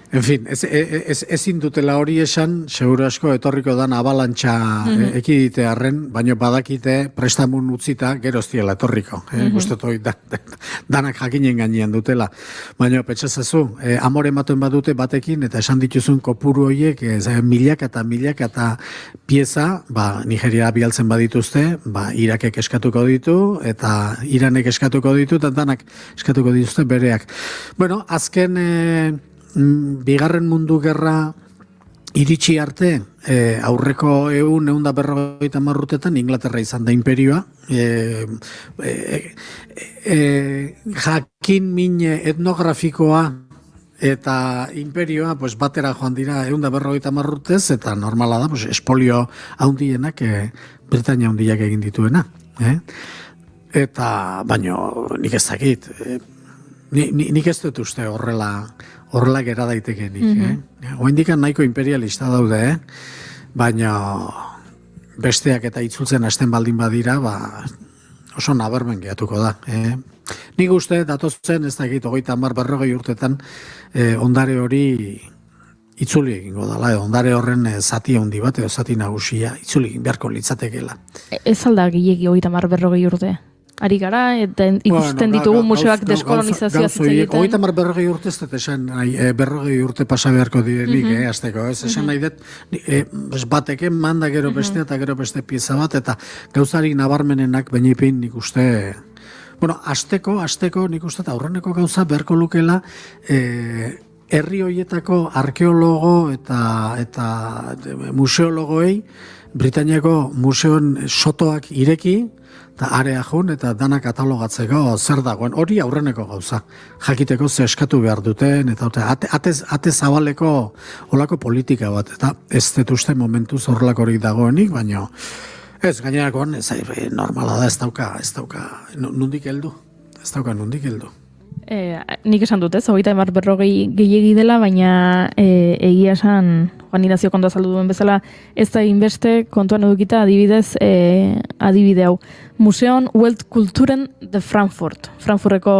en fin, ezin dutela hori esan, seguro asko etorriko dan abalantxa ekiditearren, baina badakite prestamun utzita geroztiela etorriko. Guztetoi danak jakinen gainean dutela. Baina petxazazu, amore ematen badute batekin, eta esan dituzun kopuru horiek, milaka eta pieza, Nigeria bialtzen badituzte, Irakek eskatuko ditu, eta Iranek eskatuko ditu, eta danak eskatuko dituzte bereak. Bueno, azken... Bigarren mundu gerra iritsi arte, aurreko 150 urtetan Inglaterra izan da imperioa, jakin min etnografikoa eta imperioa batera joan dira 150 urtez, eta normala da, espolio handienak Britainia handiak egin dituena. Eta, baino, nik ez dakit, nik ez dut uste horrela gera daitekenik. Oindikan nahiko imperialista daude, baina besteak eta itzultzen hasten baldin badira, oso nabarmen gehatuko da. Nik uste, datozen, ez dakit, 30-40 urtetan, ondare hori itzuli egingo dela, ondare horren zati handi bat, edo zati nagusia, itzuli egin beharko litzatekeela.
Ez alda gilegi 30-40 urte? Ari gara, eta ikusten ditugu museoak deskolonizazioa zitzen egiten.
30-40 urte ez dut esan, 40 urte pasa beharko direnik, azteko, ez esan nahi dut, bateken manda gero beste eta gero beste pieza bat, eta gauzarik nabarmenenak bainipin nik uste, azteko nik uste, eta aurreneko gauza beharko lukela, herri horietako arkeologo eta museologoei, Britainiako museoen sotoak ireki, eta area jun, eta dana katalogatzeko zer dagoen. Hori aurreneko gauza. Jakiteko ze eskatu behar duten, eta ate zabaleko olako politika bat. Eta ez dut uste momentuz horrelako hori dagoenik, baina ez gainerakoan, normala da, ez dauka nundik heldu. Ez dauka nundik heldu.
Nik esan dut ez, 30-40 gehiegi dela, baina egia esan, Juan Ignacio kontu azaldu duen bezala, ez da inbeste kontuan edukita adibidez, adibide hau. Museon Weltkulturen de Frankfurteko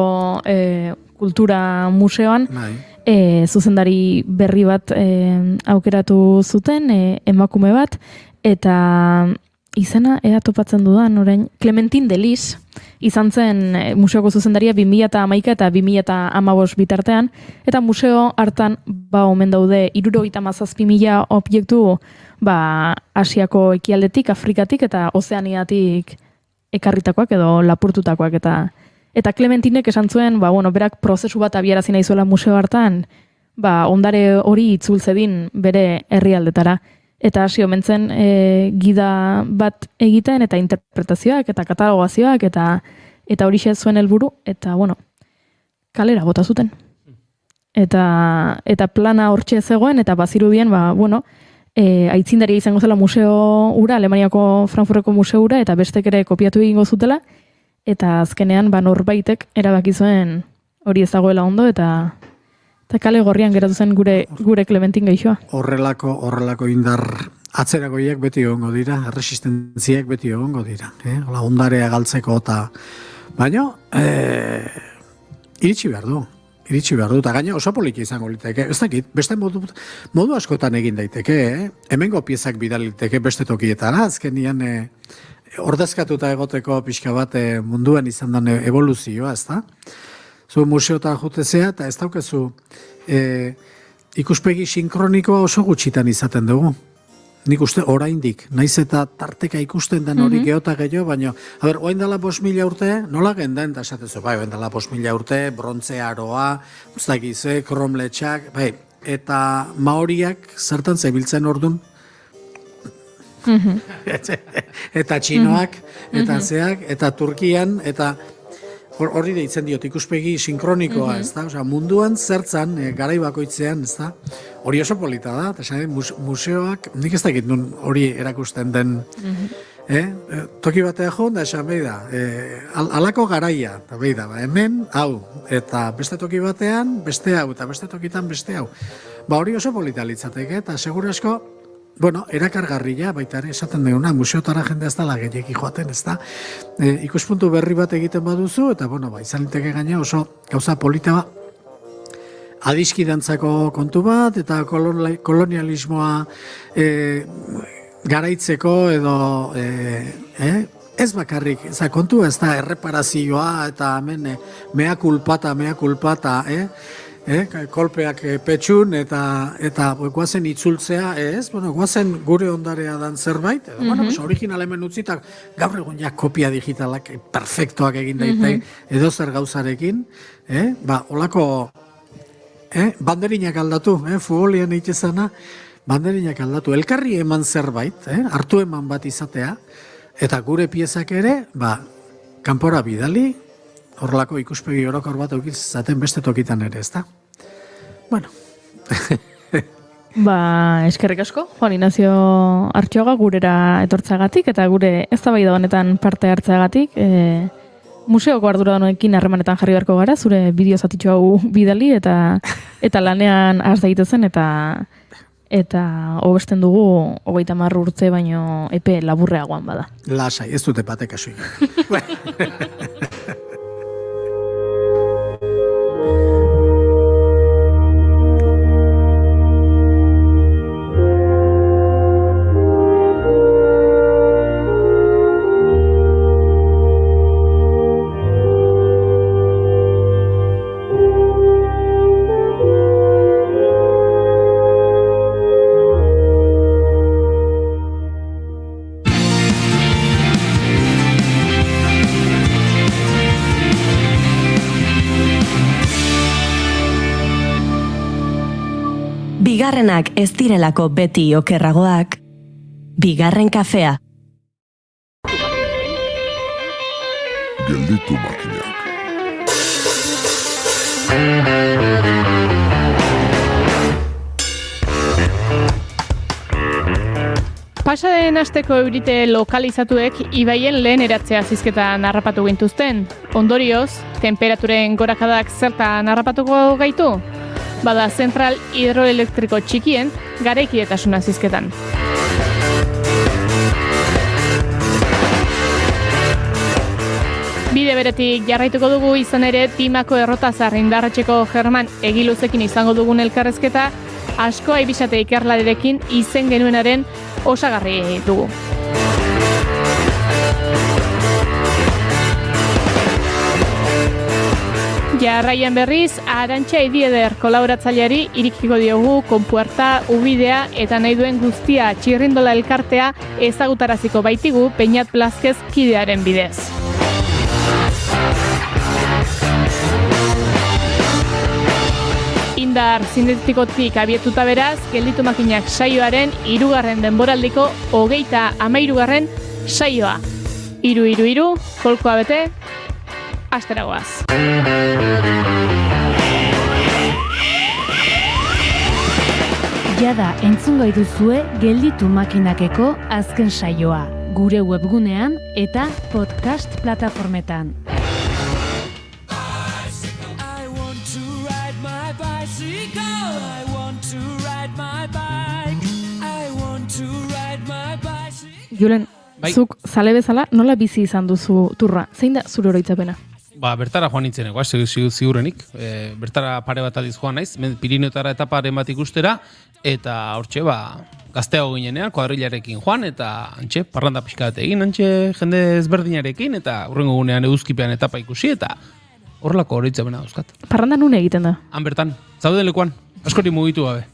kultura museoan, zuzendari berri bat aukeratu zuten, emakume bat, eta izena ea topatzen dudan, orain, Clementine Delis, izan zen museoko zuzendaria 2011 eta 2015 bitartean, eta museo hartan omen daude 77.000 objektu Asiako ekialdetik, Afrikatik eta Ozeaniatik ekarritakoak edo lapurtutakoak, eta Clementinek esan zuen, berak prozesu bat abiarazi nahi zuela museo hartan, ondare hori itzultzedin bere herrialdetara. Eta hasi omen zen gida bat egiten, eta interpretazioak, eta katalogazioak, eta hori zuen helburu, eta kalera bota zuten. Eta plana hortxe zegoen, eta bazirudien, aitzindaria izango zela museo ura, Alemaniako Frankfurteko museo ura, eta bestek ere kopiatu egingo zutela, eta azkenean norbaitek erabaki zuen hori ez dagoela ondo, eta kale gorrian geratu zen gure Clementine gaixoa.
Horrelako indar atzeragoiak beti egongo dira, resistentziak beti egongo dira. Ondarea galtzeko eta... Baina, iritsi behar du. iritsi behar dut, gaina oso poliki izango liteke, ez dakit, beste modu askotan egin daiteke, hemengo piezak bidaliteke beste tokietara, azkenian ordezkatuta egoteko pixka bat munduan izan den evoluzioa, ez da? Zu museotan jutezea, eta ez daukezu ikuspegi sinkronikoa oso gutxitan izaten dugu. Nik uste oraindik, naiz eta tarteka ikusten den hori geota gehiago, baina, oain dela 5.000 urte, nola genden, eta esatezu, oain dela 5.000 urte, brontze aroa, ustagize, kromletxak, eta maoriak zertan zebiltzen ordun, eta txinoak, eta zeak, eta Turkian, eta hori deitzen diot ikuspegi sinkronikoa, ez da? Osea, munduan zertzan, garai bakoitzean, ez da? Hori oso polita da, eta museoak, nik ez dakit nun hori erakusten den, toki batea joan, da esan behi da, alako garaia, eta behi da, hemen, hau, eta beste toki batean, beste hau, eta beste tokitan beste hau. Hori oso polita litzateke, eta seguru asko, erakargarria, baita ere, esaten duguna, museotara jende ez dela gehiagi joaten, ez da? Ikuspuntu berri bat egiten baduzu, eta, izan liteke gaina oso gauza polita adiskidantzako kontu bat, eta kolonialismoa garaitzeko edo, ez bakarrik, kontua ez da erreparazioa, eta hemen mea kulpata, kolpeak petxun eta guazen itzultzea, guazen gure ondarea dan zerbait, original hemen utzita, gaur egun ja kopia digitalak perfektoak egin daite edo zer gauzarekin, olako banderinak aldatu, futbolian eitezana, banderinak aldatu, elkarri eman zerbait, hartu eman bat izatea, eta gure piezak ere, kanpora bidali, horrelako ikuspegi orokor bat eukizaten beste tokitan ere, ez da? Bueno.
Eskerrik asko, Juan Ignacio Artxoaga gurera etortzagatik, eta gure eztabaida honetan parte hartzeagatik, museoko arduradunekin harremanetan jarri beharko gara, zure bideo zatitxo hau bidali, eta lanean has daitezen, eta hobesten dugu 30 urte baino epe laburreagoan bada.
Lasai, ez dute batek asui.
Bigarrenak ez direlako beti okerragoak, bigarren kafea.
Gelditu makinak.
Pasaden asteko eurite lokalizatuek ibaien lehen eratzea zizketan harrapatu gintuzten. Ondorioz, temperaturen gorakadak zertan harrapatuko gaitu? Bada zentral hidroelektriko txikien garaikidetasuna zizketan. Bide beretik jarraituko dugu izan ere Timako errotazar indarratxeko German Egiluzekin izango dugun elkarrezketa asko aibisate ikerlarekin izen genuenaren osagarri dugu. Jarraian berriz, Arantxa Idieder kolaboratzaileari irikiko diogu Konpuerta, Ubidea eta nahi duen guztia txirrindola elkartea ezagutaraziko baitigu Peñat Blázquez kidearen bidez. Indar sintetikotik abietuta beraz, Gelditu makinak saioaren 3. denboraldiko 33. saioa. 3-3-3, kolkoa bete, asteragoaz.
Jada entzun gai duzue Gelditu makinakeko azken saioa, gure webgunean eta podcast plataformetan.
Julen, zuk zale bezala nola bizi izan duzu turra? Zein da zure oroitzapena?
Bertara joan nintzeneko, ziurrenik. Bertara pare bat aldiz joan naiz, Pirineotara etaparen bat ikustera, eta hortxe, gazteago ginenean, kuadrilarekin joan, eta antxe, parranda pixka bat egin, antxe, jende ezberdinarekin, eta hurrengo gunean eguzkipean etapa ikusi, eta horrelako horitzapena dauzkat.
Parranda nun egiten da?
Han bertan, zauden lekuan, askori mugitu gabe.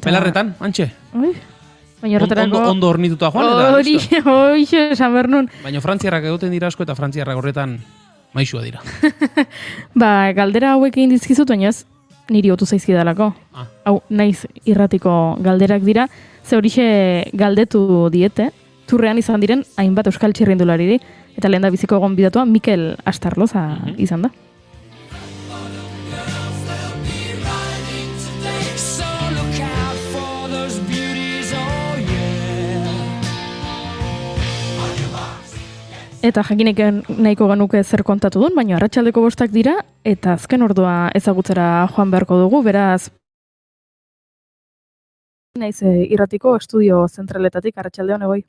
Belarretan, antxe.
Baina horretarako...
Ondo hornituta joan, eta listo.
Hori, esan behar nun.
Baina frantziarrak egoten dira asko, eta frantziarrak horretan maixua dira.
Galdera hauek egin dizkizut, baina ez niri otu zaizkidalako. Hau, naiz irratiko galderak dira, ze horixe galdetu diete, turrean izan diren hainbat euskal txirrindulariri, eta lehen da biziko gonbidatua Mikel Astarloza izan da. Eta jakinek nahiko genuke zer kontatu duen, baina arratsaldeko 5 dira, eta azken ordua ezagutzera joan beharko dugu, beraz... Naiz irratiko estudio zentraletatik, arratsaldeon egoi.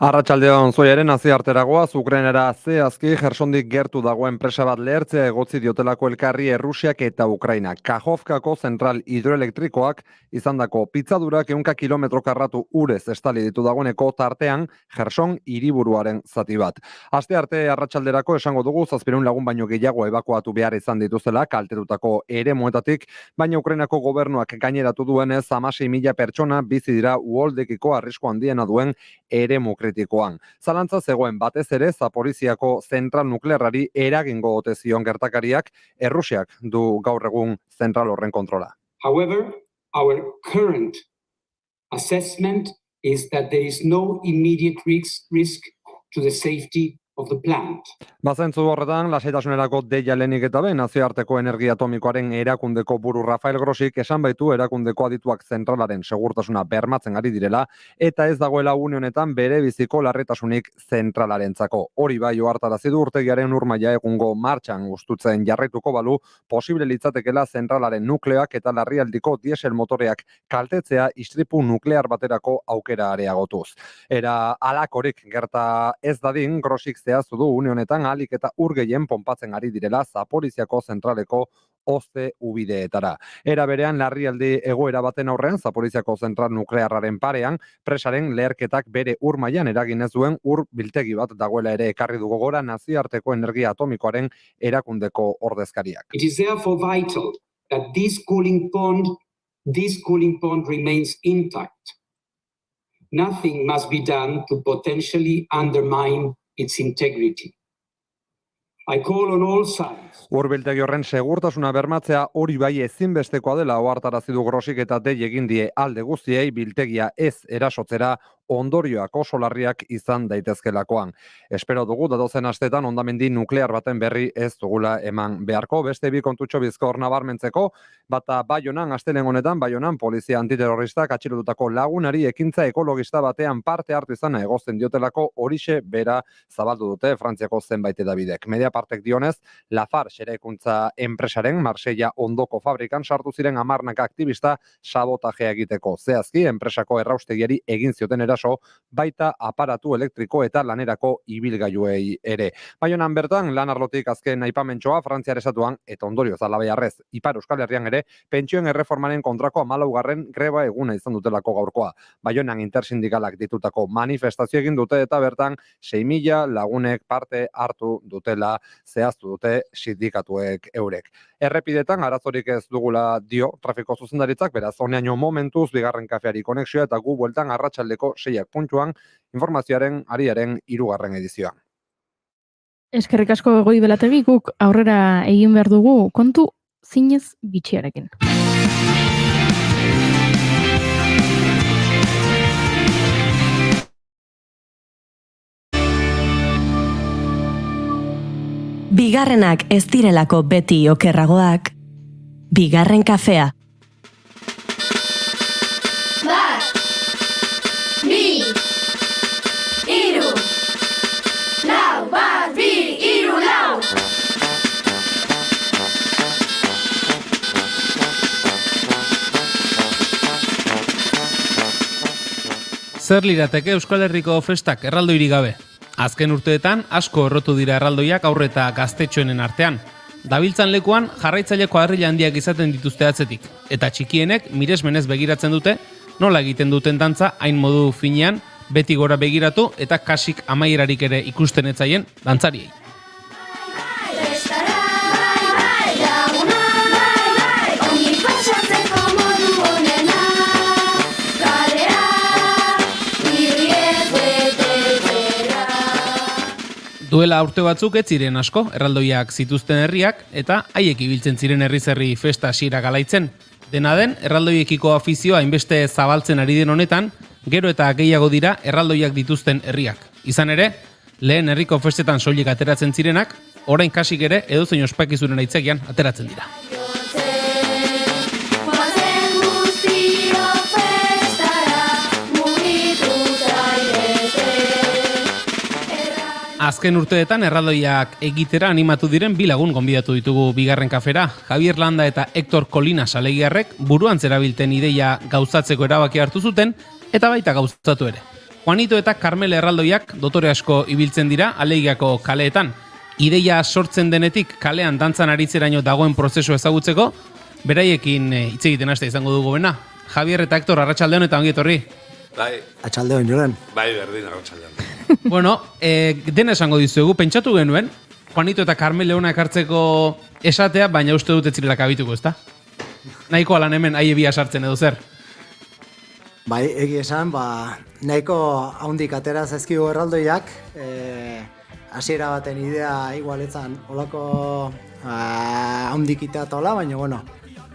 Arratsaldeon zoiaren nazioarteragoaz, Ukrainara zehazki Jersondik gertu dagoen enpresa bat lehertzea egotzi diotelako elkarri Errusiak eta Ukraina. Kajovkako zentral hidroelektrikoak izandako pitzadurak 100 kilometro karratu urez estali ditu dagoeneko tartean Jerson hiriburuaren zati bat. Aste arte arratsalderako esango dugu 700 lagun baino gehiago ebakuatu behar izan dituzela kaltetutako eremuetatik, baina Ukrainako gobernuak gaineratu duenez 16.000 pertsona bizi dira uholdekiko arrisku handiena duen eremu kritikoan. Zalantza zegoen batez ere Zaporiziako zentral nuklearrari eragingo ote zion gertakariak, Errusiak du gaur egun zentral horren kontrola.
However, our current assessment is that there is no immediate risk to the safety of the plant.
Bazentzu horretan, lasaitasunerako deia lehenik eta behin nazioarteko energia atomikoaren erakundeko buru Rafael Grossik esan baitu erakundeko adituak zentralaren segurtasuna bermatzen ari direla eta ez dagoela une honetan bere biziko larritasunik zentralarentzako. Hori bai ohartarazi du urtegiaren urmaila egungo martxan gustutzen jarraituko balu posible litzatekela zentralaren nukleoak eta larrialdiko diesel motoreak kaltetzea istripu nuklear baterako aukera areagotuz. Era halakorik gerta ez dadin, Grossik zehaztu du une honetan alik eta ur gehien ponpatzen ari direla Zaporiziako zentraleko oste ubideetara. Era berean larrialdi egoera baten aurrean Zaporiziako zentral nuklearraren parean presaren leherketak bere ur mailan eragin ez duen ur biltegi bat dagoela ere ekarri du gogora nazioarteko energia atomikoaren erakundeko ordezkariak.
It is therefore vital that this cooling pond remains intact. Nothing must be done to potentially undermine its integrity. I call on all sides.
Urbiltegi horren segurtasuna bermatzea hori bai ezinbestekoa dela ohartarazi du Grossik eta dei egin die alde guztiei biltegia ez erasotzera ondorioak oso larriak izan daitezkelakoan. Espero dugu datozen astetan hondamendi nuklear baten berri ez dugula eman beharko. Beste bi kontutxo bizkor nabarmentzeko, bata Baionan astelehen honetan Baionan polizia antiterroristak atxilotutako lagunari ekintza ekologista batean parte hartu izana egozten diotelako horixe bera zabaldu dute Frantziako zenbait hedabidek. Mediapartek dionez, Lafarge eraikuntza enpresaren Marsella ondoko fabrikan sartu ziren 10 aktivista sabotajea egiteko. Zehazki, enpresako erraustegiari egin zioten eraso baita aparatu elektriko eta lanerako ibilgailuei ere. Baionan bertan, lan arlotik azken aipamentxoa Frantziar estatuan eta ondorioz alabearrez Ipar Euskal Herrian ere pentsioen erreformaren kontrako 14. greba eguna izan dutelako gaurkoa. Baionan intersindikalak ditutako manifestazio egin dute eta bertan 6.000 lagunek parte hartu dutela zehaztu dute sindikatuek eurek. Errepidetan arazorik ez dugula dio trafiko zuzendaritzak, beraz honeaino momentuz bigarren kafeari konexioa eta gu bueltan arratsaldeko 6 puntuan informazioaren ariaren 3. edizioan.
Eskerrik asko Egoi Belategi, guk aurrera egin behar dugu kontu zinez bitxiarekin.
Bigarrenak ez direlako beti okerragoak, bigarren kafea.
Bat, bi, hiru, lau, bat, bi, hiru, lau.
Zer lirateke Euskal Herriko festak erraldoirik gabe? Azken urteetan asko errotu dira erraldoiak aurre eta gaztetxoenen artean. Dabiltzan lekuan jarraitzaile kuadrilla handiak izaten dituzte atzetik, eta txikienek miresmenez begiratzen dute nola egiten duten dantza hain modu finean, beti gora begiratu eta kasik amaierarik ere ikusten etzaien dantzariei. Duela urte batzuk ez ziren asko, erraldoiak zituzten herriak, eta haiek ibiltzen ziren herri-zerri festa hasiera galaitzen. Dena den, erraldoiekiko afizioa hainbeste zabaltzen ari den honetan, gero eta gehiago dira erraldoiak dituzten herriak. Izan ere, lehen herriko festetan soilik ateratzen zirenak, orain kasik ere edozein ospakizunen aitzakian ateratzen dira. Azken urteetan erraldoiak egitera animatu diren bi lagun gonbidatu ditugu bigarren kafera. Javier Landa eta Hector Colina salegiarrek buruan zerabilten ideia gauzatzeko erabaki hartu zuten eta baita gauzatu ere. Juanito eta Carmele erraldoiak dotore asko ibiltzen dira Alegiako kaleetan. Ideia sortzen denetik kalean dantzan aritzeraino dagoen prozesu ezagutzeko, beraiekin hitz egiten haste izango dugu bena. Javier eta Hector, arratsaldeon eta ongi etorri.
Bai.
Atxaldeon, Joren.
Bai, berdin, arratsaldeon.
Bueno, dena esango dizuegu, pentsatu genuen, Juanito eta Carmele ona ekartzeko esatea, baina uste dut ez zirela kabituko, ezta? Nahiko alan hemen aie bia sartzen edo zer?
Bai, egi esan, nahiko haundik atera zaizkigu erraldoiak, hasiera baten idea igualetzan olako haundik iteatola, baina bueno,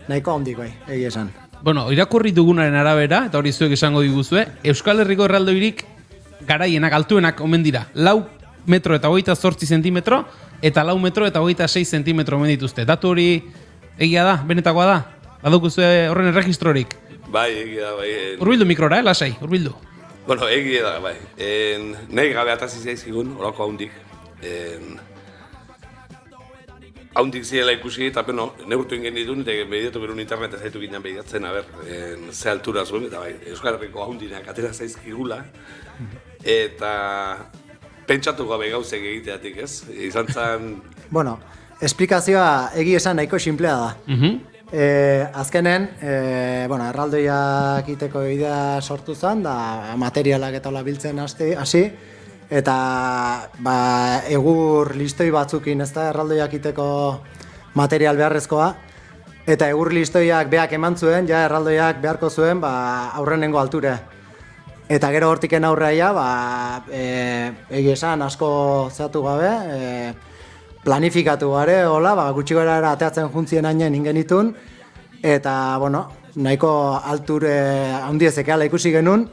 nahiko haundik bai, egi esan.
Bueno, irakurri dugunaren arabera, eta hori zuek esango diguzue, Euskal Herriko erraldoirik garaienak, altuenak omen dira. 4 metro eta 28 zentimetro, eta 4 metro eta 26 zentimetro omen dituzte. Datu hori egia da, benetakoa da? Badukuzue horren erregistrorik?
Bai, egia da, bai.
Urbildu mikrora, lasai, urbildu.
Bueno, egia da, bai. Nahi gabe atazi zaizkigun, horako haundik. Haundik zirela ikusi, eta bueno, neurtu ingen ditun, eta behiratu berun internet ez zaitu ginen behiratzen, ze altura zuen, eta bai, Euskal Herriko haundinak atera zaizkigula, eta pentsatu gabe gauzek egiteatik, ez? Izan zen...
Bueno, esplikazioa egi esan nahiko sinplea da. Azkenen, erraldoiak iteko idea sortu zen, da materialak eta hola biltzen hasi, eta egur listoi batzukin, ez da, erraldoiak iteko material beharrezkoa, eta egur listoiak beak eman zuen, ja erraldoiak beharko zuen aurrenengo alture. Eta gero hortiken aurreia, egi esan asko zehatu gabe, planifikatu gare, hola, gutxi gara ateatzen juntzien hainen ingenitun, eta, bueno, nahiko alture handiezekala ikusi genuen,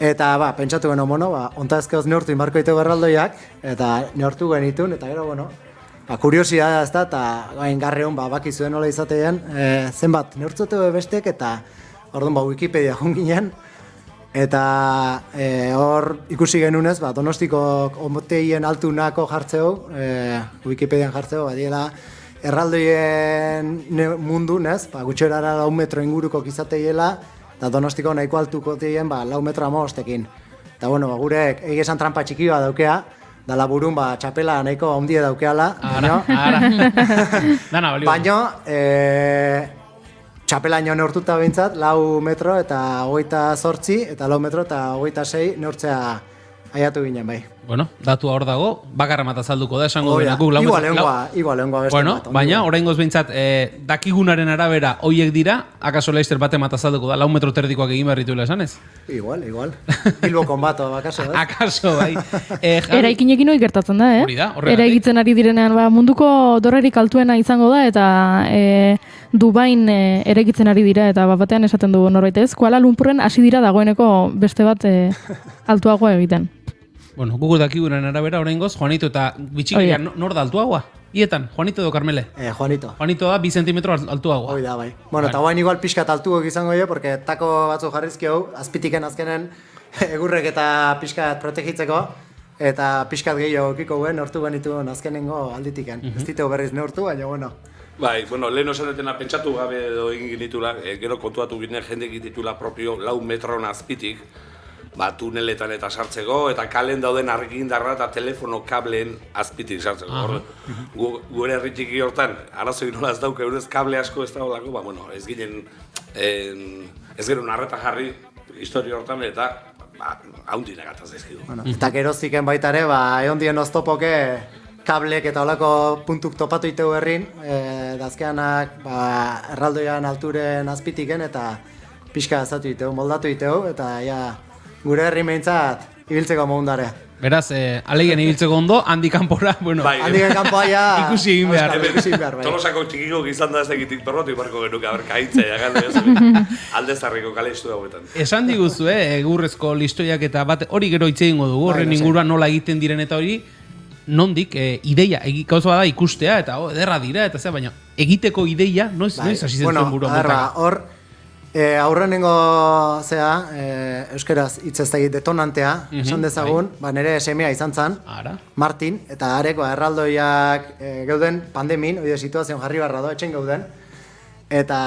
eta, pentsatu genuen, bueno, ontazkeoz neurtu inbarko ito erraldoiak, eta neurtu genitun, eta gero, bueno, kuriosidadea ez da, eta gain garreon, bakizuen nola izatean, zenbat neurtzote bestek, eta orduan, Wikipedia junginen, eta hor ikusi genunez, Donostiko omoteien altunako jartzeo, Wikipedian jartzeo, badiela erraldoien mundu, nez, gutxerara 4 metro inguruko izateiela, eta Donostiko nahiko altuko teien 4 metro amostekin. Eta bueno, gurek egesan trampa txikioa daukea, da laburun txapela nahiko handie daukeala, baina txapelaino neurtuta behintzat, 4 metro eta 28, eta 4 metro eta 26 neurtzea aiatu ginen bai.
Bueno, datua hor dago, bakarra mata salduko da, esango
dena. Igual lehengoa beste
bueno, baina, oraingoz behintzat, dakigunaren arabera hoiek dira, akaso Leister bate mata salduko da, 4 metro terdikoak egin berrituela esanez?
Igual. Bilbo konbato, akaso,
Akaso, bai.
Eraikinekin hori gertatzen da,
Hori da, horregatik.
Eraikitzen ari direnean, munduko dorrerik altuena izango da, eta Dubain eraikitzen ari dira, eta batean esaten dugu norbait ez, Kuala Lumpurren hasi dira dagoeneko beste bat altuagoa egiten.
Bueno, Google dakigunen arabera, oraingoz, Juanito eta bitxikeria nor da altuagoa? Ietan, Juanito edo Carmele?
Juanito.
Juanito da 2 zentimetro altuagoa.
Hoi da, bai. Bueno, eta guain igual pixkat altuak izango jo, porque tako batzu jarrizki hau, azpitiken azkenen egurrek eta pixkat protegitzeko, eta pixkat gehiago kiko guen, neurtu genituen azkenengo alditiken. Ez ditu berriz neurtu, baina bueno.
Bai, bueno, lehen osatena pentsatu gabe edo egin genitula, gero kontuatu ginen jende egititula propio 4 metron azpitik, tuneletan eta sartzeko, eta kalen dauden argindarra eta telefono kableen azpitik sartzeko. Gure herri txiki hortan, arazoik nola ez dauka eurez kable asko ez dagoelako, ez ginen, ez gero narreta jarri historia hortan, eta haundinak ataz zaizkidu.
Eta geroziken baita ere, egon dien oztopoke kablek eta olako puntuk topatu iteu herrin, dazkeanak erraldoian alturen azpitiken eta pixka azatu iteu, moldatu iteu, eta gure herri meintzat ibiltzeko mogundare.
Beraz, alegien ibiltzeko ondo, handi kanpora,
handik kanpoa
ikusi egin behar.
Tolosako txikiko izan da ez egitik perrotu ibarko genuke, kaitzea, aldezarriko kale istu dauetan.
Esan diguzu, egurrezko listoiak eta bat, hori gero hitz egingo dugu, horren inguruan nola egiten diren eta hori, nondik, ideia, gauza bada ikustea, eta ederra dira, eta baina egiteko ideia, noiz hasi zen zuen buruan betaka?
Hor, aurrenengo euskeraz hitz ez dakit detonantea, esan dezagun, nire semea izan zen, Martin, eta areko erraldoiak geuden pandemin, oide situazioan jarri barra do, etxen geuden, eta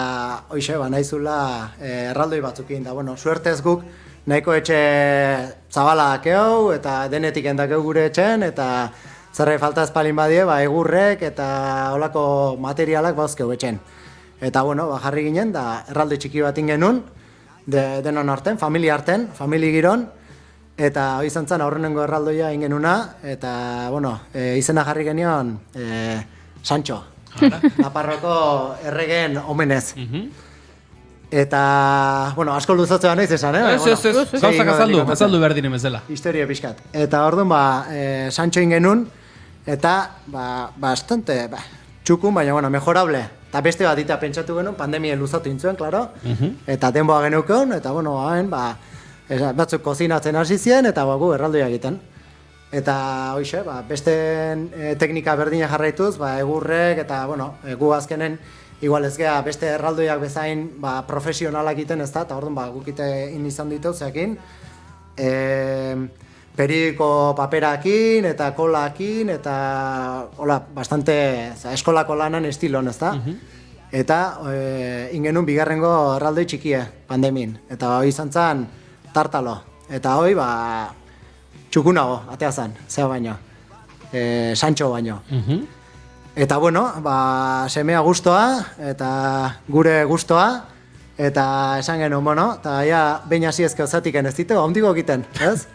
hoxe, nahizula erraldoi batzukin, da, suertez guk, nahiko etxe zabala dakeu, eta denetik endakeu gure etxen, eta zerre falta espalin badie, egurrek eta olako materialak bauzkeu etxen. Eta, jarri ginen, da erralde txiki bat ingenun, denon arten, familia arten, famili giron, eta hori izan zen aurrenengo erraldoia ingenuna, eta, izena jarri genion Sancho, Naparroko erregen omenez. Eta, asko luzatzea nahiz esan,
gauzak azaldu behar dinen bezala.
Historia pixkat. Eta orduan, Sancho ingenun, eta, bastante, txukun, baina, mejorable. Eta beste bat dita pentsatu genuen, pandemia luzatu intzuen, klaro, eta denboa geneukeun, eta, batzuk kozinatzen hasi ziren, eta gu erraldoia egiten. Eta, hoxe, beste teknika berdina jarraituz, egurrek, eta, gu azkenen, igual ez geha beste erraldoiak bezain profesionalak egiten ez da, eta orduan gukite izan ditu zeakin, periodiko paperakin eta kolakin, eta bastante eskolako lanan estilon ez da. Eta ingenun bigarrengo erraldoi txikie pandemin, eta hori izan zen tartalo, eta hori txukunago, atea zen, zea baino, Sancho baino. Eta semea gustoa, eta gure gustoa, eta esan genuen, eta behin hasi ezkeo zatiken ez ditu, ondiko egiten, ez?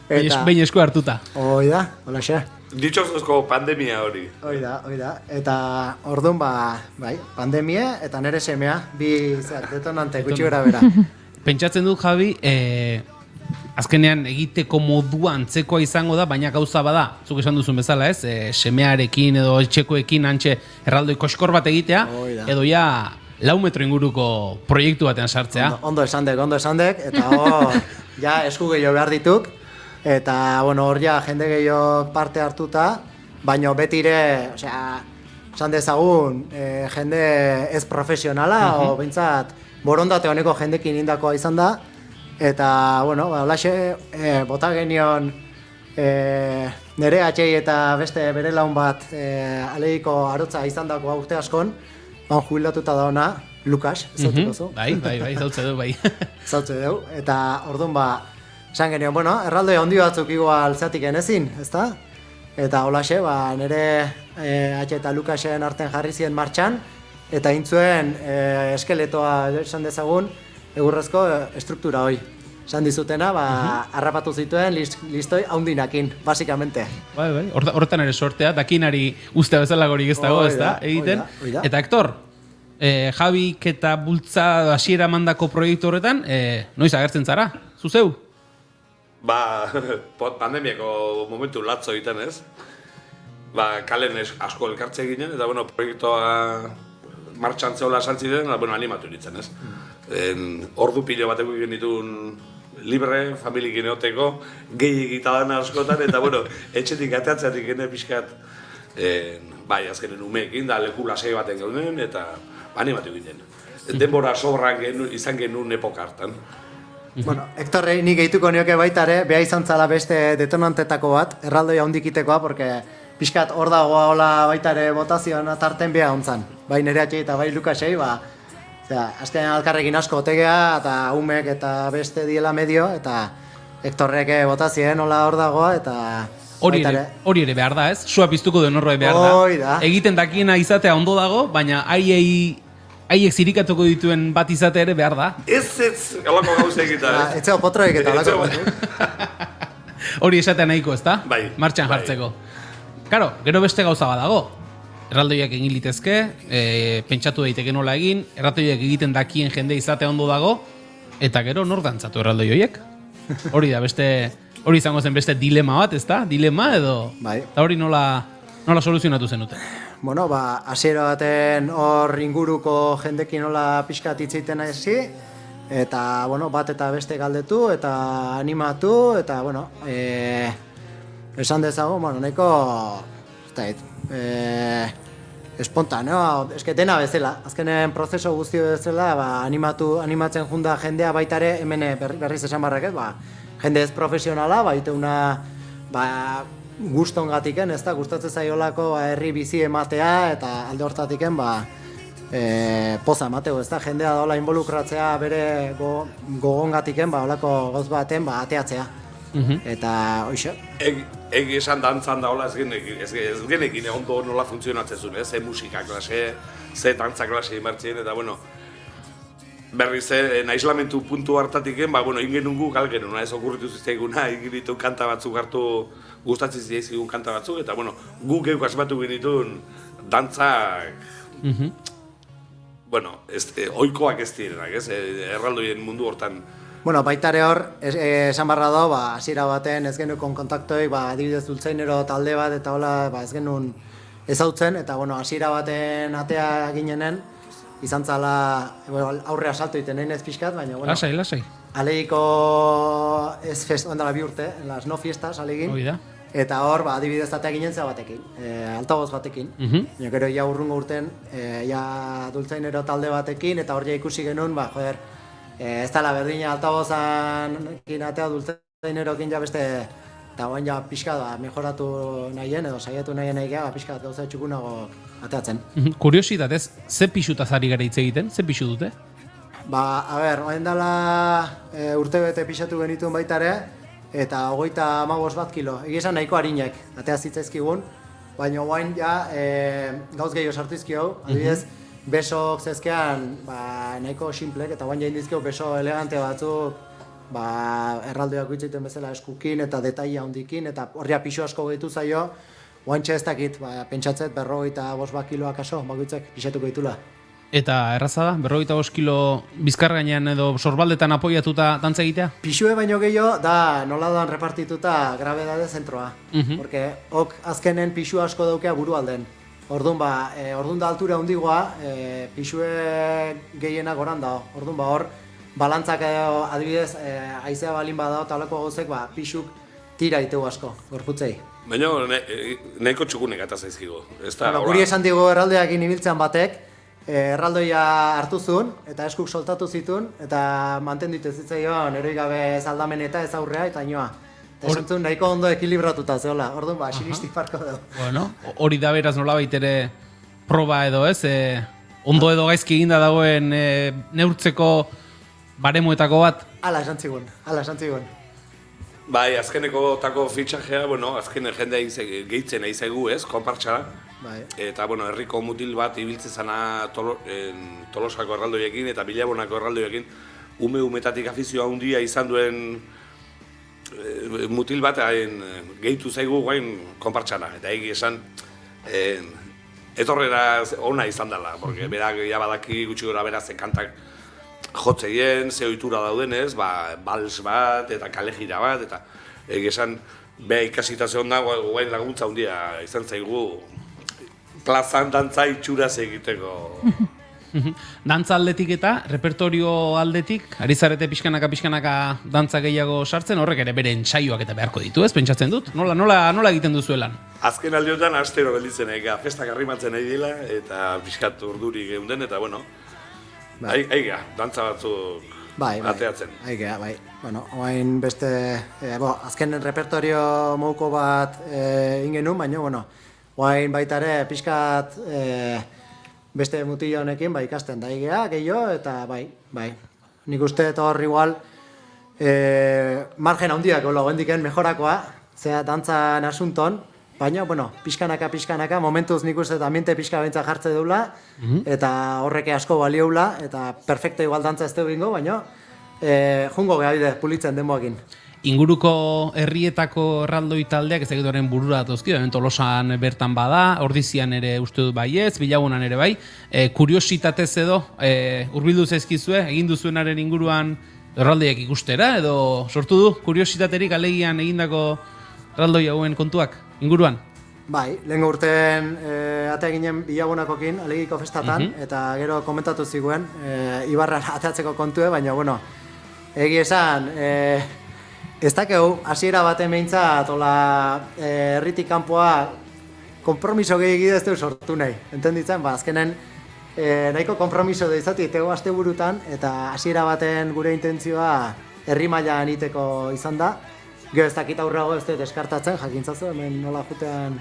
Behin esku hartuta.
Hoi da, hola xe.
Ditxozuzko pandemia hori.
Hoi da, eta orduan pandemia eta nere semea, bi detonante gutxi gara bera.
Pentsatzen dut, Javi, azkenean egiteko modua antzekoa izango da, baina gauza bada, zuk esan duzun bezala, ez? Semearekin edo etxekoekin antxe erraldoi koskor bat egitea, edo 4 metro inguruko proiektu batean sartzea.
Ondo esandek, eta esku gehiago behar dituk, eta hor jende gehiago parte hartuta, baina betire, esan dezagun, jende ez profesionala, o bintzat borondate honeko jendekin indakoa izan da, eta, holaxe, bota genion nire atxei eta beste bere laun bat aleiko arotza izan dagoa urte askon, jubilatuta da ona, Lukas, zautuko zu.
Bai, zautze du, bai.
Zautze du, eta orduan esan genion, erraldoi handi batzuk igual zeatik enezin, ezta? Eta holaxe, nire atxe eta Lukasen arten jarri ziren martxan, eta intzuen eskeletoa esan dezagun, egurrezko estruktura hoi. Esan dizutena, harrapatu zituen listoi haundinakin, basikamente.
Bai, horretan ere sortea, dakinari uste bezala gorik ez dago, ez da, egiten. Eta Hector, Javik eta Bultza hasiera mandako proiektu horretan, noiz agertzen zara? Zuzeu?
Pandemiako momentu latzo egiten ez. Kalen asko elkartze ginen, eta proiektua martxan zehola esan ziren, animatu nintzen ez. Ordu pilo bateko genituen libre, familik ineoteko, gehi egitadan askotan, eta etxetik ateatzeatik gene pixkat, azkenen umeekin, da leku lasei baten gauden, eta animatu ginen. Denbora sobran izan genuen epoka hartan.
Hectorrei nik gehituko nioke baitare, beha izan zala beste detonantetako bat, erraldoia hondikitekoa, porque pixkat hor dagoa hola baitare botazioan atarten beha hontzan. Bai nire atxei eta bai Lukasei, azkenean alkarrekin asko otegea, eta umek eta beste diela medio, eta Hektorrek bota zien hola hor dagoa, eta...
Hori ere behar da, ez? Sua piztuko den horre behar da.
Hoi da.
Egiten dakiena izatea ondo dago, baina haiek zirikatuko dituen bat izatea ere behar da.
Ez, alako gauza egita.
Etxeo potroik eta alako.
Hori esatea nahiko, ez da?
Bai.
Martxan jartzeko. Karo, gero beste gauza bat dago. Erraldoiak egin litezke, pentsatu daiteke nola egin, erraldoiak egiten dakien jende izatea ondo dago, eta gero nor dantzatu erraldoi horiek. Hori da, hori izango zen beste dilema bat, ez da? Dilema edo?
Bai.
Eta hori nola soluzionatu zenuten?
Bueno, hasiera baten hor inguruko jendekin nola pixkat hitzeiten hasi, eta, bueno, bat eta beste galdetu, eta animatu, eta, bueno, esan dezago, bueno, nahiko, espontaneo, eske dena bezala, azkenen prozeso guzti bezala, animatzen junda jendea baita ere, hemen berriz esan barrak ez, jende ez profesionala, baiteuna gustongatik, ez da, gustatzen zaiolako herri bizi ematea, eta alde hortatiken, poza emateu, ez da, jendea dola involukratzea bere gogongatiken, holako gauz baten, ateatzea. Eta, hoxe.
Egi esan dantzan da hola ez genekin ondo nola funtzionatzen zuen, ze musika klase, ze dantza klase imartzen, eta, bueno, berriz aislamentu puntu hartatiken, ingen guk algenuna, ez okurritu zizteguna, ingiritu kanta batzuk hartu gustatzen ziztegun kanta batzuk, eta, bueno, guk euk asmatu genitun dantzak, bueno, oikoak ez direnak, ez, erraldoien mundu hortan.
Bueno, baitare hor, esan barra da, hasiera baten ez genuen kontaktoik, adibidez dultzainero talde bat, eta hola, ez genuen ezautzen, eta, bueno, hasiera baten atea ginenen, izan zala, aurrea salto iten egin ez pixkat, baina, bueno...
Lasai.
Aleiko ez fest, ondala bi urte, las no fiestas, alegin.
Oida.
Eta hor, adibidez atea ginen zea batekin, altaboz batekin. Baina gero, ja urrungo urten, ja dultzainero talde batekin, eta hor ja ikusi genuen, joder, ez dala berdina altabozan atea dultzainerokin ja beste, eta guain ja pixka mejoratu nahien, edo saiatu nahien egea, pixka gauza txukunago ateatzen.
Kuriositatez, ze pixutaz ari gara hitz egiten? Ze pixu dute?
A ber, guain dela urtebete pixatu genituen baita ere, eta 35 bat kilo. Egia esan nahiko harinek, atea zitzaizkigun, baina guain ja gauz gehiago sartu izkio, adibidez, besok zezkean nahiko simplek, eta guain jain dizkio beso elegante batzuk erraldoak guitziten bezala eskukin eta detaila handikin, eta horria pixu asko gehitu zaio, guain ez dakit, pentsatzet 45 kiloak aso, bakoitzak pixatuko ditula.
Eta erraza da, 45 kilo bizkar gainean edo sorbaldetan apoiatuta dantza egitea?
Pixue baino gehiago da nola doan repartituta grabedade zentroa, porque ok azkenen pixu asko daukea buru alden. Orduan da altura hundigoa, pixue gehiena goran dago. Orduan hor, balantzak adibidez, haizea balin badao talako gauzek, pixuk tira iteu asko, gorputzei.
Baina nahiko txukunek eta zaizkigo.
Guri esan digu erraldoiakin ibiltzen batek, erraldoia hartu zuen, eta eskuk soltatu zituen, eta mantenditu zitzaion eroi gabe ez aldamen eta ez aurrea, eta inoa. Esantzun nahiko ondo ekilibratuta zehola, orduan sinistik parko dugu.
Bueno, hori da beraz nolabait ere proba edo ez, ondo edo gaizki eginda dagoen neurtzeko baremoetako bat.
Hala esan zigun.
Bai, azkeneko tako fitxajea, azken jendea gehitzen aizegu ez, konpartxara. Eta, herriko mutil bat ibiltzen zana Tolosako erraldoiekin eta Bilabonako erraldoiekin umetatik afizioa handia izan duen mutil bat gehitu zaigu guain konpartxana, eta egi esan etorrera ona izan dela, porque berak ja badaki gutxi gora beraz kantak jotzeien, ze ohitura daudenez, bals bat eta kalejira bat, eta egi esan beha ikasita zeon da guain laguntza handia izan zaigu plazan dantza itxuraz egiteko.
Dantza aldetik eta repertorio aldetik, ari zarete pixkanaka dantza gehiago sartzen, horrek ere bere entsaioak eta beharko ditu, ez pentsatzen dut? Nola egiten duzuelan?
Azken aldiotan astero gelditzen ega, festak arrimatzen nahi dela eta pixkat urduri geunden, eta aigea, dantza batzuk ateatzen.
Aigea, bai. Oain beste, azken repertorio mouko bat ingenun, baina, oain baita ere pixkat beste mutillo honekin ikasten da igea, gehiago, eta bai. Nik uste eta hor igual, margen handiak golo gendiken mejorakoa, zera dantzan asunton, baina, bueno, pixkanaka, momentuz nik uste ambiente pixka bentsa jartze dula, eta horreke asko balioula, eta perfecto igual dantza ez dugu ingo, baina jungo gehabide pulitzen denboakin.
Inguruko herrietako erraldoi taldeak ez egitoren burura datozki, Tolosan bertan bada, Ordizian ere uste dut baiez, Bilagunan ere bai. Kuriositatez edo, hurbildu zaizkizue, egin duzuenaren inguruan erraldoiak ikustera, edo sortu du kuriositaterik alegian egindako erraldoi hauen kontuak inguruan?
Bai, lehenko urten atea ginen Bilagunakokin, alegiko festatan, eta gero komentatu ziguen, Ibarra ateatzeko kontue, baina, bueno, egi esan, ez dakeu, hasiera baten behintzat, herritik kanpoa konpromiso gehiagidu ez du sortu nahi. Entenditzen, azkenen nahiko konpromiso da izati, teo aste burutan, eta hasiera baten gure intentzioa herri mailan iteko izan da. Gero ez dakit aurreago ez dut deskartatzen, jakintzazu, hemen nola jutean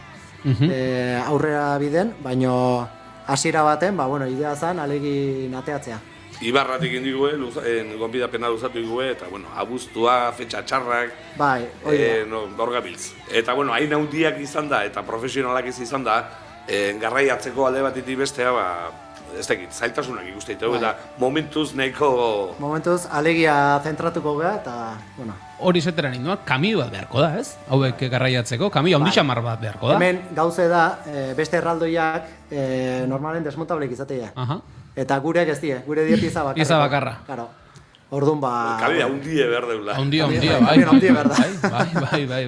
aurrera biden, baina hasiera baten, idea zen, alegin ateatzea.
Ibarratik indigue, gonbidapena luzatu igue, eta, abuztua, fetxa txarrak, hor gabiltz. Eta, hain handiak izan da, eta profesionalak izan da, garraiatzeko alde batetik bestea, ez dakit, zailtasunak ikusteitegu, eta momentuz nahiko...
Momentuz, alegia zentratuko geha, eta,
Hori zetera nindua, kamio bat beharko da, ez? Hauek garraiatzeko, kamio handi xamar bat beharko da.
Hemen gauze da, beste erraldoiak normalen desmontablek izatea. Eta gurek ez die, gure die pieza bakarra.
Pieza bakarra.
Claro. Orduan
Kabia hundie behar deula.
Hundia,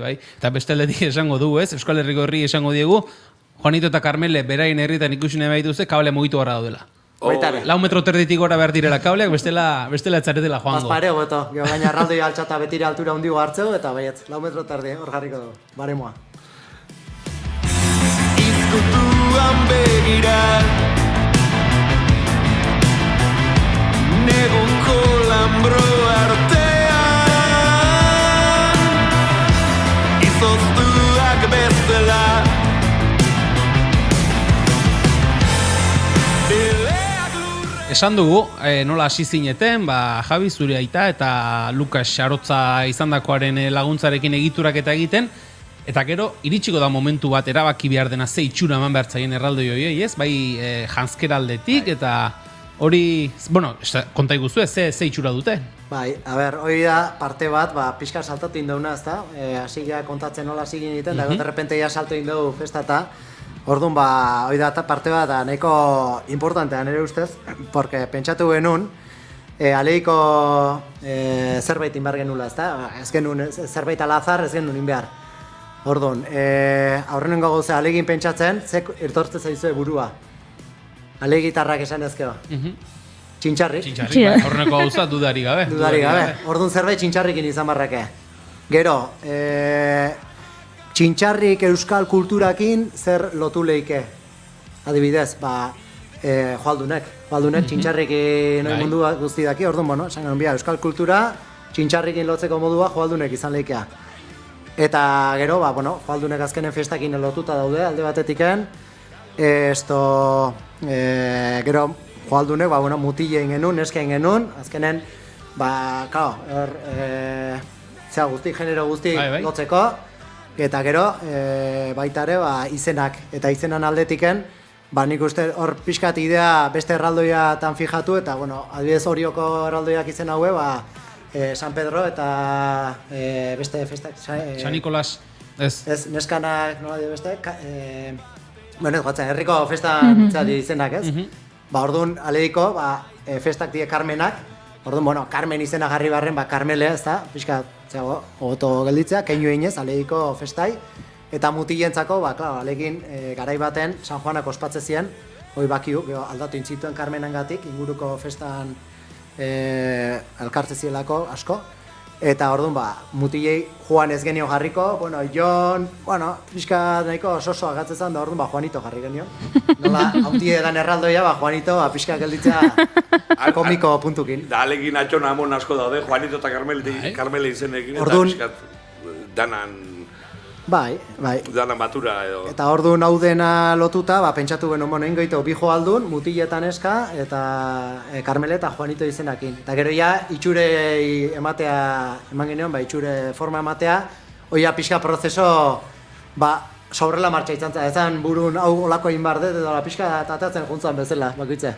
bai. Eta beste aldetik esango du, ez? Euskal Herriko herri esango diegu, Juanito eta Carmele berain herritan ikusi nahi baituzte, kable mugitu gara daudela. 4 metro terditik gora behar direla kableak, bestela etzaretela joango.
Paspare, beto. Gero gaina erraldoi altxata betire altura hundigo hartzeu, eta baietz, 4 metro terdi, hor jarriko dugu, baremoa.
Izkutuan begira neguko lambro artean izoztuak bezala
Esan dugu, nola hasi zineten, Javi zure aita eta Lukas Xarotza izandakoaren laguntzarekin egiturak eta egiten, eta gero, iritsiko da momentu bat erabaki behar dena ze itxura eman behar zaien erraldoi horiei, ez? Bai, janzkeraldetik eta hori, konta iguzu, ze itxura dute?
Bai, hori da parte bat, pixka saltatu indauna, ez da? Hasi kontatzen nola hasi giniten, da derrepente salto indau festata. Orduan, hori da parte bat, nahiko importantea nire ustez, porque pentsatu genuen, aleiko zerbait inbar genula, ez da? Ez genuen, zerbait alazar, ez genuen inbehar. Orduan, aurrenengo gauze alegin pentsatzen, zek irtortzen zaizue burua. Alegitarrak esan ezkeo. Txintxarrik.
Txintxarrik, horreneko gauza dudari gabe.
Dudari gabe. Orduan zerbait txintxarrikin izan barrake. Gero, txintxarrik euskal kulturakin zer lotu leike. Adibidez, joaldunek txintxarrikin mundu guzti daki, orduan, esan genuen euskal kultura, txintxarrikin lotzeko modua joaldunek izan leikea. Eta gero, joaldunek azkenen festakin lotuta daude, alde batetiken, gero joaldunek, mutilein genuen, neskein genuen, azkenen, genero guzti lotzeko, eta gero, baita ere, izenak, eta izenan aldetiken, nik uste hor pixkat idea beste erraldoiatan fijatu, eta, adibidez Orioko erraldoiak izen haue, San Pedro eta beste festak...
San Nikolas, ez?
Ez, neskanak, nola dio beste, ez gatzen, herriko festan izenak, ez? Orduan, alediko, festak die Carmenak, orduan, Carmen izena jarri barren, Carmele, ez da, pixkat, ogoto gelditzea, keinu inez, alediko festai, eta mutilentzako, alegin, garai baten, San Juanak ospatze zien, hoi bakiu, aldatu intzituen Carmenangatik, inguruko festan elkartze zielako asko, eta orduan, mutilei Juan ez genio jarriko, Jon, pixka nahiko soso agatzezan, da orduan, Juanito jarri genio. Nola, hautie edan erraldoia, Juanito, pixka gelditzea komiko puntukin.
Da alegin atxona amon asko daude, Juanito eta Carmele izenekin, eta pixkat danan
Bai.
Dana matura edo.
Eta orduan hau dena lotuta, pentsatu genuen mono ingoito bijo aldun, mutiletan eska, eta Karmele eta Juanito izenakin. Eta gero ja, itxure eman geneon, itxure forma ematea, oia pixka prozeso, sobrela martxa izan zen, ezan burun hau olako egin behar dut, edo la pixka atatzen juntzan bezala, bakoitze.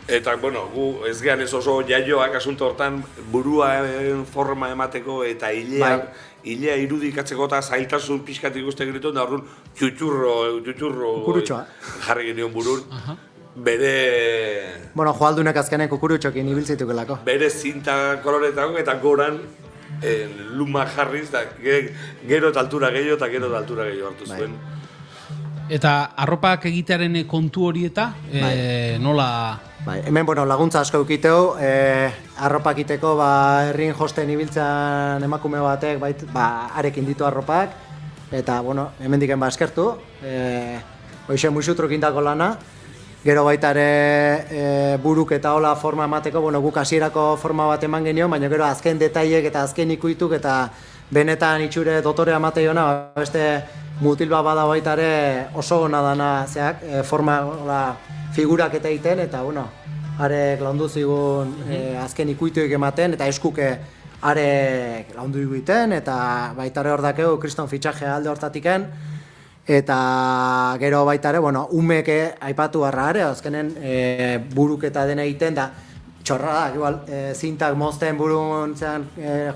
Eta, gu ez gehan ez oso jaioak asunto hortan buruaren forma emateko eta hilea irudikatzeko eta zailtasun pixkat ikusten genitu, da orduan txutxurro jarri genion burun. Bere...
joaldunek azkenek kukurutxokin ibiltzitukelako.
Bere zinta koloretako eta goran luma jarriz, da gero eta altura gehiago hartu zuen.
Eta arropak egitearen kontu hori eta nola...
Hemen laguntza asko eukiteu, arropak iteko herrin josten ibiltzen emakume batek, arekin ditu arropak, eta hemen diken eskertu, hoxe musutruk indako lana, gero baita ere buruk eta hola forma emateko, guk hasierako forma bat eman genio, baina gero azken detaiek eta azken ikuituk eta benetan itxure dotorea mateiona, beste mutil bat bada baita ere oso gona dana forma figurak eta egiten, eta arek laundu zigun azken ikuituek ematen, eta eskuke arek laundu egiten, eta baita ere hor dakeu kriston fitxajea alde hortatiken, eta gero baita ere, umeke aipatu barra are, azkenen buruk eta dena egiten, da txorra da, igual, zintak mozten burun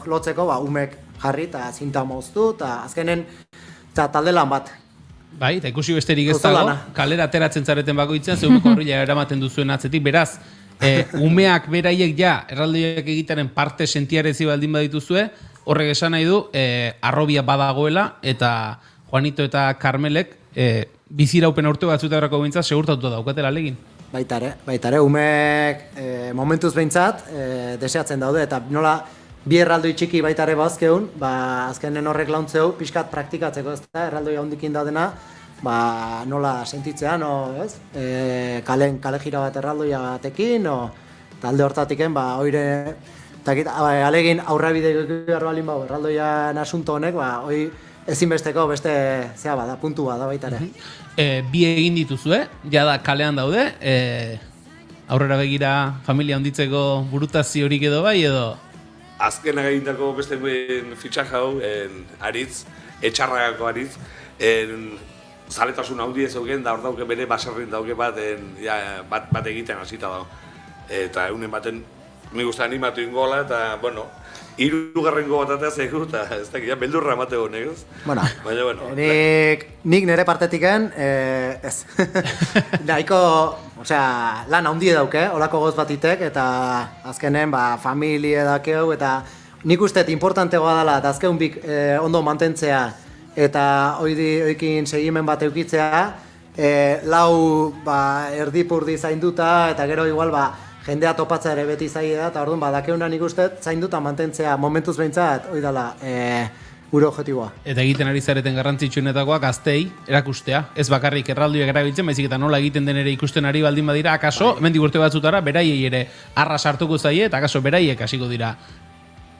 lotzeko, umek jarri eta zinta moztu, eta azkenen talde lan bat.
Bai, eta ikusi besterik ez dago, kalera ateratzen zareten bakoitzen, zeumeko horrela eramaten duzuen atzetik, beraz, umeak beraiek erraldoiak egitaren parte sentiarezi baldin badituzue, horrek esan nahi du, arrobia badagoela, eta Juanito eta Karmelek biziraupen urte batzuetarako behintzat segurtatu daukatela legin.
Baita ere, umeek momentuz behintzat deseatzen daude, eta nola bi erraldoi txiki baita ere bazkeun, azkenen horrek launtzeu, pixkat praktikatzeko ez da, erraldoi handikin daudena, nola sentitzea, kale jira bat erraldoia batekin, talde hortatiken, oire, alegin aurrabide behar balin erraldoian asunto honek, ezinbesteko beste puntu bada baita ere.
Bi egin dituzue, jada kalean daude, aurrera begira familia handitzeko burutazio horik edo bai edo?
Azken egindako beste fitxak hau, aritz, etxarragako aritz, zaletasun haudi ez eugen, da hor dauke bere baserrin dauke bat egiten hasita dago. Eta egunen baten, nik uste animatu ingola, eta, hirugarrengo bat atea zaigu, eta ez da, beldurra emate honek, ez?
Nik nire partetiken, ez. Nahiko, lan handi dauke, holako goz batitek, eta azkenen, familie dakeu, eta nik uste importantegoa dela, eta azken bik ondo mantentzea, eta oikin segimen bat eukitzea, lau erdipurdi zainduta, eta gero igual, jendea topatza ere beti zaila da, eta orduan dakeuna nik uste zainduta mantentzea momentuz behintzat, hori dela gure objetiboa.
Eta egiten ari zareten garrantzitsuenetakoak gaztei erakustea, ez bakarrik erraldoiak erabiltzen, baizik eta nola egiten den ere ikusten ari baldin badira, akaso, hemendik urte batzutara, beraiei ere arra sartuko zaie, eta akaso beraiek hasiko dira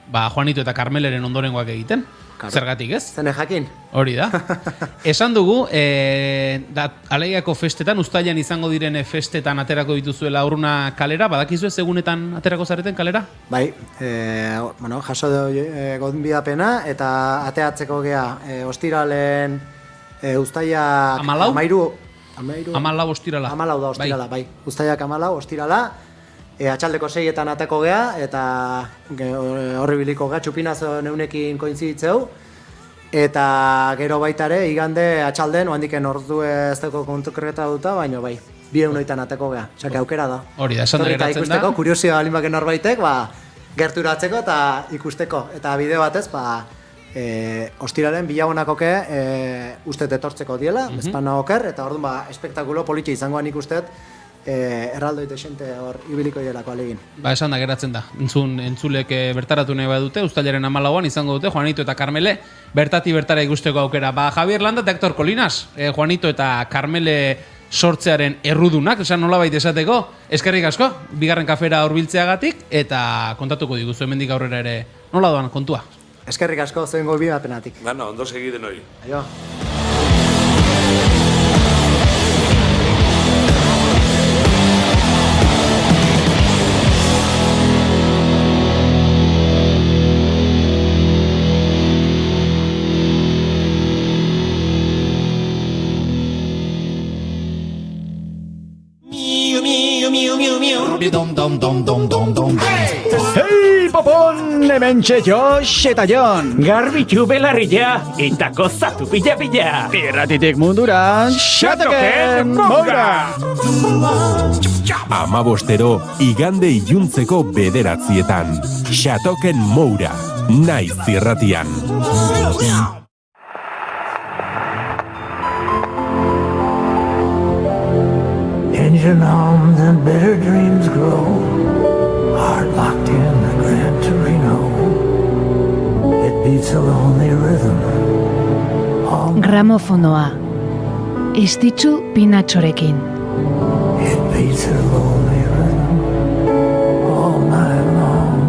Juanito eta Karmeleren ondorengoak egiten. Zergatik ez?
Zene jakin.
Hori da. Esan dugu, Aleiako festetan, uztailan izango diren festetan aterako dituzuela urruna kalera, badakizu ez egunetan aterako zareten kalera?
Bai, jaso gonbidapena eta ateatzeko gea ostiralen uztailak
Amalau ostirala.
Amalau da ostirala, bai. Uztailak amalau ostirala, atxaldeko 6etan ateko gea, eta horri biliko gea, txupinazo neunekin kointziditzeu, eta gero baita ere, igande atxalden, oandiken ordu ez deko konkreta duta, baina bai, 2:00 ateko gea, txake aukera da.
Hori da, esan da geratzen da.
Ikusteko, kuriosioa alinbaken norbaitek, gerturatzeko eta ikusteko, eta bideo batez, ostiralen bilagonakoke uste etortzeko diela, bezpana oker, eta orduan espektakulo politxe izangoan ikustet, erraldoite xente hor ibiliko jelako alegin.
Esan da geratzen da. Entzulek bertaratu nahi badute, uztailaren 14an izango dute Juanito eta Karmele bertati bertara ikusteko aukera. Javier Landa eta Hector Colinas, Juanito eta Karmele sortzearen errudunak, esan nolabait esateko, eskerrik asko, bigarren kafera hurbiltzeagatik, eta kontatuko diguzu hemendik aurrera ere nola doan kontua.
Eskerrik asko zuen gonbidapenatik.
Bueno, ondo segi denoi.
Aio.
Hei, popon, hementxe Josh eta Jon. Garbitu belarria eta gozatu pila-pila. Irratitik mundura, Xatoken Moura.
15 igande iluntzeko 9:00 Xatoken Moura, naiz irratian.
Engine hums and bitter dreams grow. Heart locked in the Gran Torino. It beats a lonely rhythm.
Gramofonoa. Estitzu Pinatxorekin.
It beats a lonely rhythm all night long.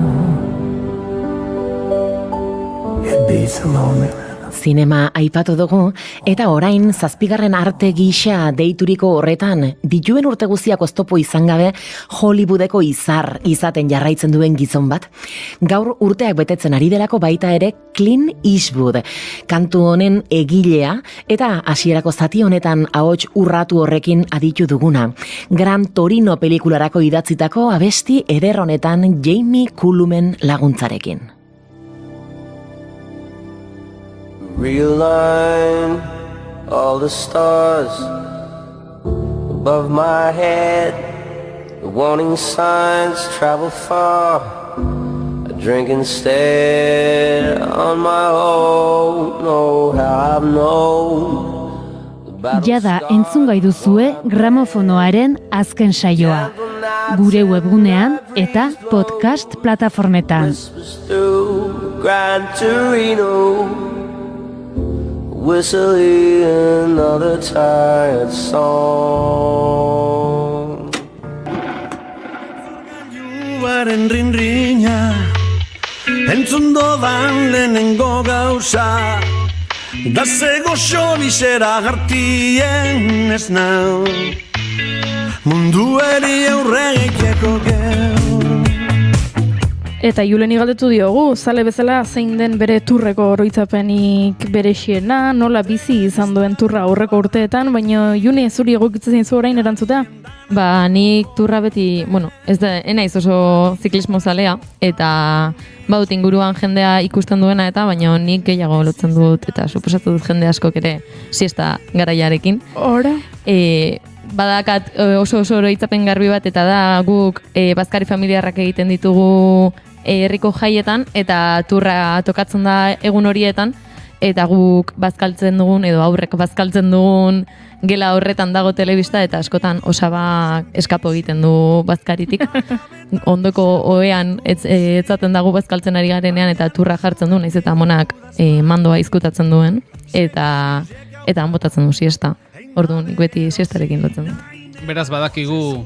It beats a lonely rhythm.
Zinema aipatu dugu, eta orain 7. arte gisa deituriko horretan, dituen urte guztiak oztopo izan gabe, Hollywoodeko izar izaten jarraitzen duen gizon bat. Gaur urteak betetzen ari delako baita ere Clint Eastwood, kantu honen egilea, eta hasierako zati honetan ahots urratu horrekin aditu duguna. Gran Torino pelikularako idatzitako abesti eder honetan Jamie Cullum laguntzarekin.
Realign all the stars above my head. The warning signs travel far. I drink instead on my own. Know how I've known.
Jada entzungai duzue gramofonoaren azken saioa. Gure webgunean eta podcast plataformetan.
Through Gran Torino. Whistling another tired song.
Juaren rinrina entzun dodan lehenengo gauza, da zego xobizera gartien ez nau, mundueri aurregiteko geu.
Eta Juleni galdetu diogu, zale bezala zein den bere turreko oroitzapenik berexiena, nola bizi izan duen turra aurreko urteetan, baina June zuri egokitzen zain zu orain erantzutea?
Ba, nik turra beti, ez da, enaiz oso ziklismo zalea, eta badut inguruan jendea ikusten duena eta, baina nik gehiago lotzen dut, eta suposatu dut jende askok ere siesta garaiarekin.
Ora?
Badakat oso oroitzapen garbi bat, eta da guk bazkari familiarrak egiten ditugu herriko jaietan, eta turra tokatzen da egun horietan, eta guk bazkaltzen dugun, edo aurrek bazkaltzen dugun gela horretan dago telebista, eta askotan osaba eskapo egiten du bazkaritik. Ondoko ohean etzaten dago bazkaltzen ari garenean, eta turra jartzen du, naiz eta amonak mandoa izkutatzen duen, eta botatzen du siesta. Orduan, nik beti siestarekin lotzen dut.
Beraz badakigu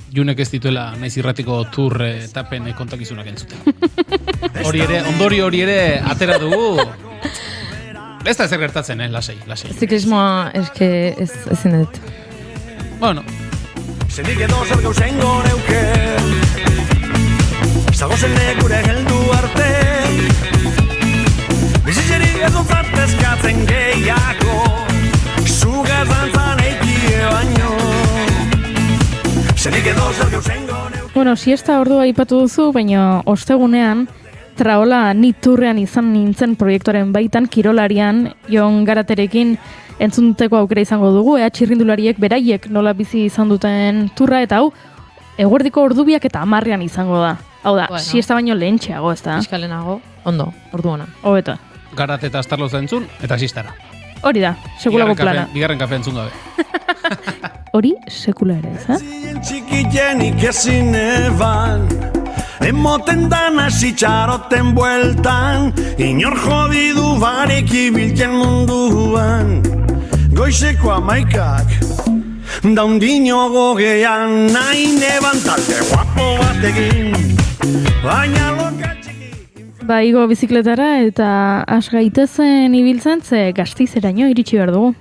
Junek ez dituela naiz irratiko tur etapen kontakizunak entzuten. Ondori hori ere atera dugu. Ez da ezer gertatzen, lasai.
Ziklismoa eske ezin dut.
Bueno.
Zenik edo zer gauzen goreuke, zagozen nekure heldu arte, bizitzeri edo zartezkatzen gehiago, zugazantzan eikie baino.
Bueno, siesta ordua aipatu duzu, baina ostegunean traola ni turrean izan nintzen proiektuaren baitan kirolarian Jon Garaterekin entzunteko aukera izango dugu, txirrindulariek beraiek nola bizi izan duten turra, eta hau eguerdiko ordubiak eta 10:00 izango da. Hau da, bueno, siesta baino lehentxeago, ez da?
Fiskalenago, ondo, ordu ona.
Hobeto.
Garat eta astarlo zentzun, eta sistara.
Hori da, sekulako plana.
Bigarren kafe entzun gabe.
Hori sekula ere, ez,
Txikienik ezin eban, emoten dana zitxaroten bueltan, inor jodidu barik ibiltzen munduan. Goizeko 11:00, daundino gogean, nahi neban talde guapo batekin, baina loka txiki.
Ba, igo bizikletara eta has gaitezen ibiltzen, ze Gasteizeraino iritsi behar dugu.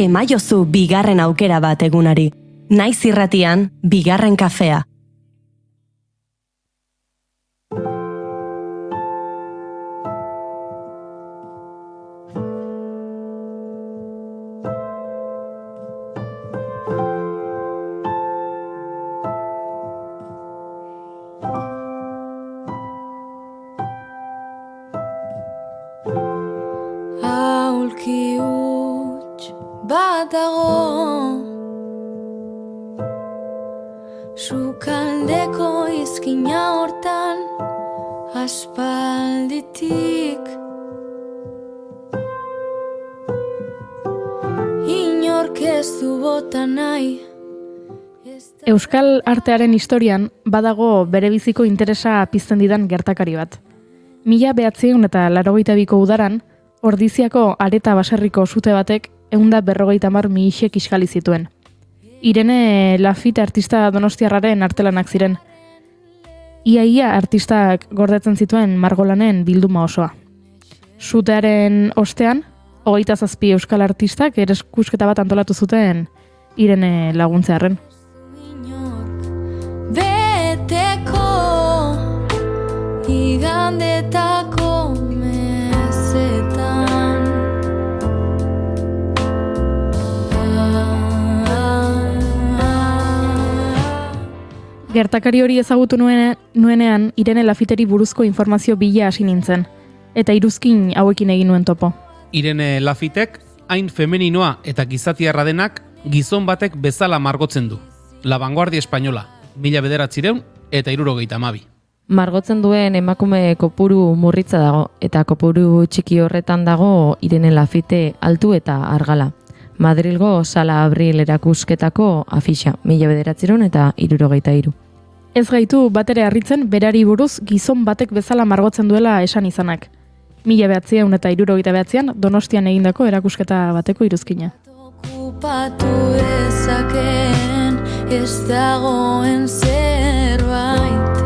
Emaiozu bigarren aukera bat egunari. Naiz irratian, bigarren kafea.
Aulki huts bat dago sukaldeko izkina hortan aspalditik inork ez du bota nahi.
Euskal artearen historian badago berebiziko interesa pizten didan gertakari bat. 1982ko udaran, Ordiziako Areta baserriko sute batek 150 mihixe kiskali zituen. Irene Lafite artista donostiarraren artelanak ziren. Ia artistak gordetzen zituen margolanen bilduma osoa. Sutearen ostean, 27 euskal artistak ereskusketa bat antolatu zuten Irene laguntzearren.
Beteko igandetako mesetan
Gertakari hori ezagutu nuenean Irene Lafiteri buruzko informazio bila hasi nintzen, eta iruzkin hauekin egin nuen topo.
Irene Lafitek, hain femeninoa eta gizatiarra denak, gizon batek bezala margotzen du. La Vanguardia Española, 1900 eta 1972.
Margotzen duen emakume kopuru murritza dago, eta kopuru txiki horretan dago Irene Lafite altu eta argala. Madrilgo Sala Abril erakusketako afixa, 1900 eta 1973.
Ez gaitu batere harritzen berari buruz gizon batek bezala margotzen duela esan izanak. 1979an Donostian egindako erakusketa bateko iruzkina.
Okupatu dezakeen ez dagoen zerbaitek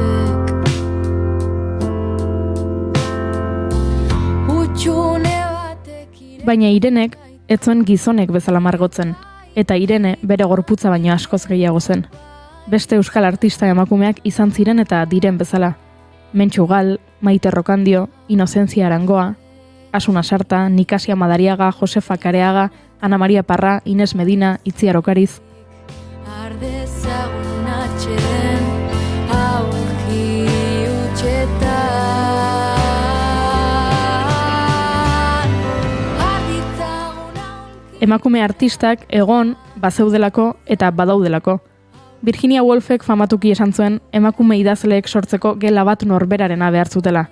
Utxune batek
Baina Irenek ez zuen gizonek bezala margotzen, eta Irene bere gorputza baino askoz gehiago zen. Beste euskal artista emakumeak izan ziren eta diren bezala. Mentxu Gal, Maite Rokandio, Inozentzia Arangoa, Asuna Sarta, Nikasia Madariaga, Josefa Kareaga, Ana Maria Parra, Ines Medina, Itziar Okariz.
Ardezagun atxeden aurki utxetan
Emakume artistak egon, bazeudelako eta badaudelako. Virginia Woolfek famatuki esan zuen emakume idazleek sortzeko gela bat norberarena behar zutela.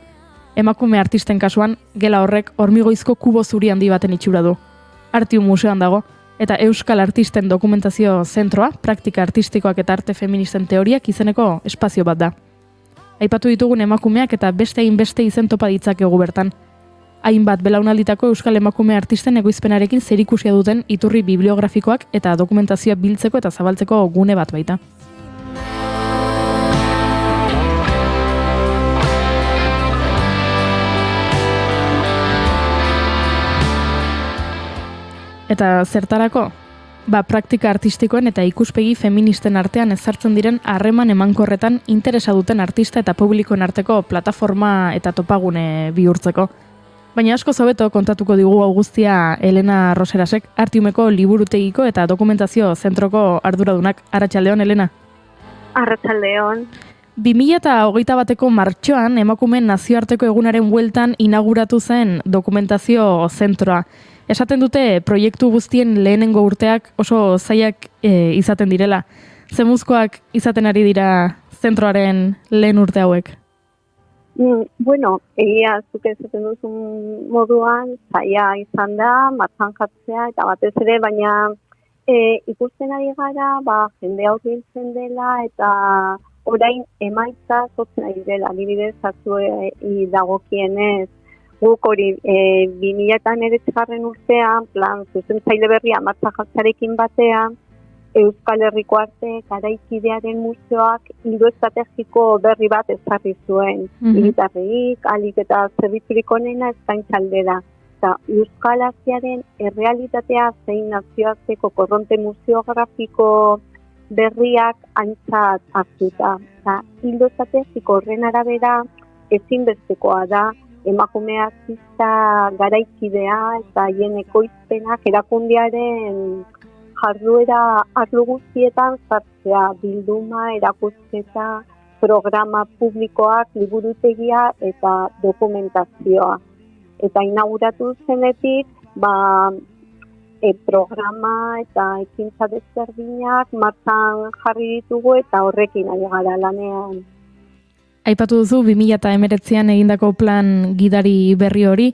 Emakume artisten kasuan, gela horrek hormigoizko kubo zuri handi baten itxura du. Artiu museoan dago, eta Euskal Artisten Dokumentazio Zentroa, praktika artistikoak eta arte feministen teoriak izeneko espazio bat da. Aipatu ditugun emakumeak eta beste hainbeste izen topa ditzakegu bertan. Hainbat belaunalditako euskal emakume artisten egoizpenarekin zerikusia duten iturri bibliografikoak eta dokumentazioa biltzeko eta zabaltzeko gune bat baita. Eta zertarako? Praktika artistikoen eta ikuspegi feministen artean ezartzen diren harreman emankorretan interesa duten artista eta publikoen arteko plataforma eta topagune bihurtzeko. Baina asko hobeto kontatuko digu hau guztia Elena Roserasek, Artiumeko liburutegiko eta dokumentazio zentroko arduradunak. Arratsaldeon, Elena.
Arratsaldeon.
2021ko martxoan emakumeen nazioarteko egunaren bueltan inauguratu zen dokumentazio zentroa. Esaten dute proiektu guztien lehenengo urteak oso zailak izaten direla. Zemuzkoak izaten ari dira zentroaren lehen urte hauek?
Bueno, egia zuk esaten duzun moduan, zaila izan da, martxan jartzea eta batez ere, baina ikusten ari gara, jende hurbiltzen dela eta orain emaitza sortzen ari dela, adibidez, batzuei dagokienez Guk hori 2019 urtean, plan zuzentzaile berria martxan jartzarekin batean, Euskal Herriko Arte Garaikidearen Museoak ildo estrategiko berri bat ezarri zuen. Hiritarrik, ahalik eta zerbitzurik onena eskaintza aldera. Eta Euskal Asiaren errealitatea zein nazioarteko korronte museografiko berriak aintzat hartuta. Ildo estrategiko horren arabera ezinbestekoa da emakume artista garaikidea eta haien ekoizpenak erakundearen jarduera arlo guztietan sartzea, bilduma, erakusketa, programa publikoak, liburutegia eta dokumentazioa. Eta inauguratu zenetik, programa eta ekintza desberdinak martxan jarri ditugu eta horrekin ari gara lanean.
Aipatu duzu 2019an egindako plan gidari berri hori.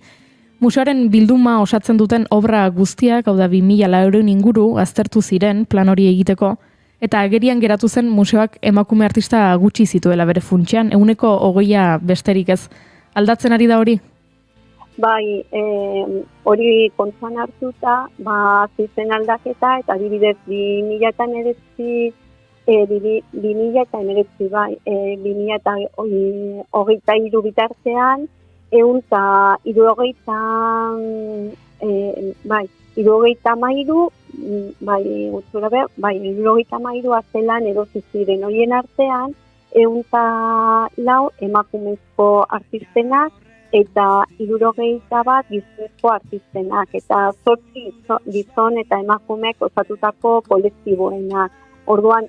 Museoaren bilduma osatzen duten obra guztiak, hau da 2000 inguru, aztertu ziren plan hori egiteko, eta agerian geratu zen museoak emakume artista gutxi zituela bere funtsean, 20% besterik ez. Aldatzen ari da hori?
Bai, hori kontuan hartuta, zizen aldaketa, eta adibidez 2019 2023 bitartean, irurogeita mairu azelan erosi ziren. Horien artean, 104 emakumezko artistenak eta 61 gizonezko artistenak, eta 8 gizon eta emakumeek osatutako kolektiboenak. Orduan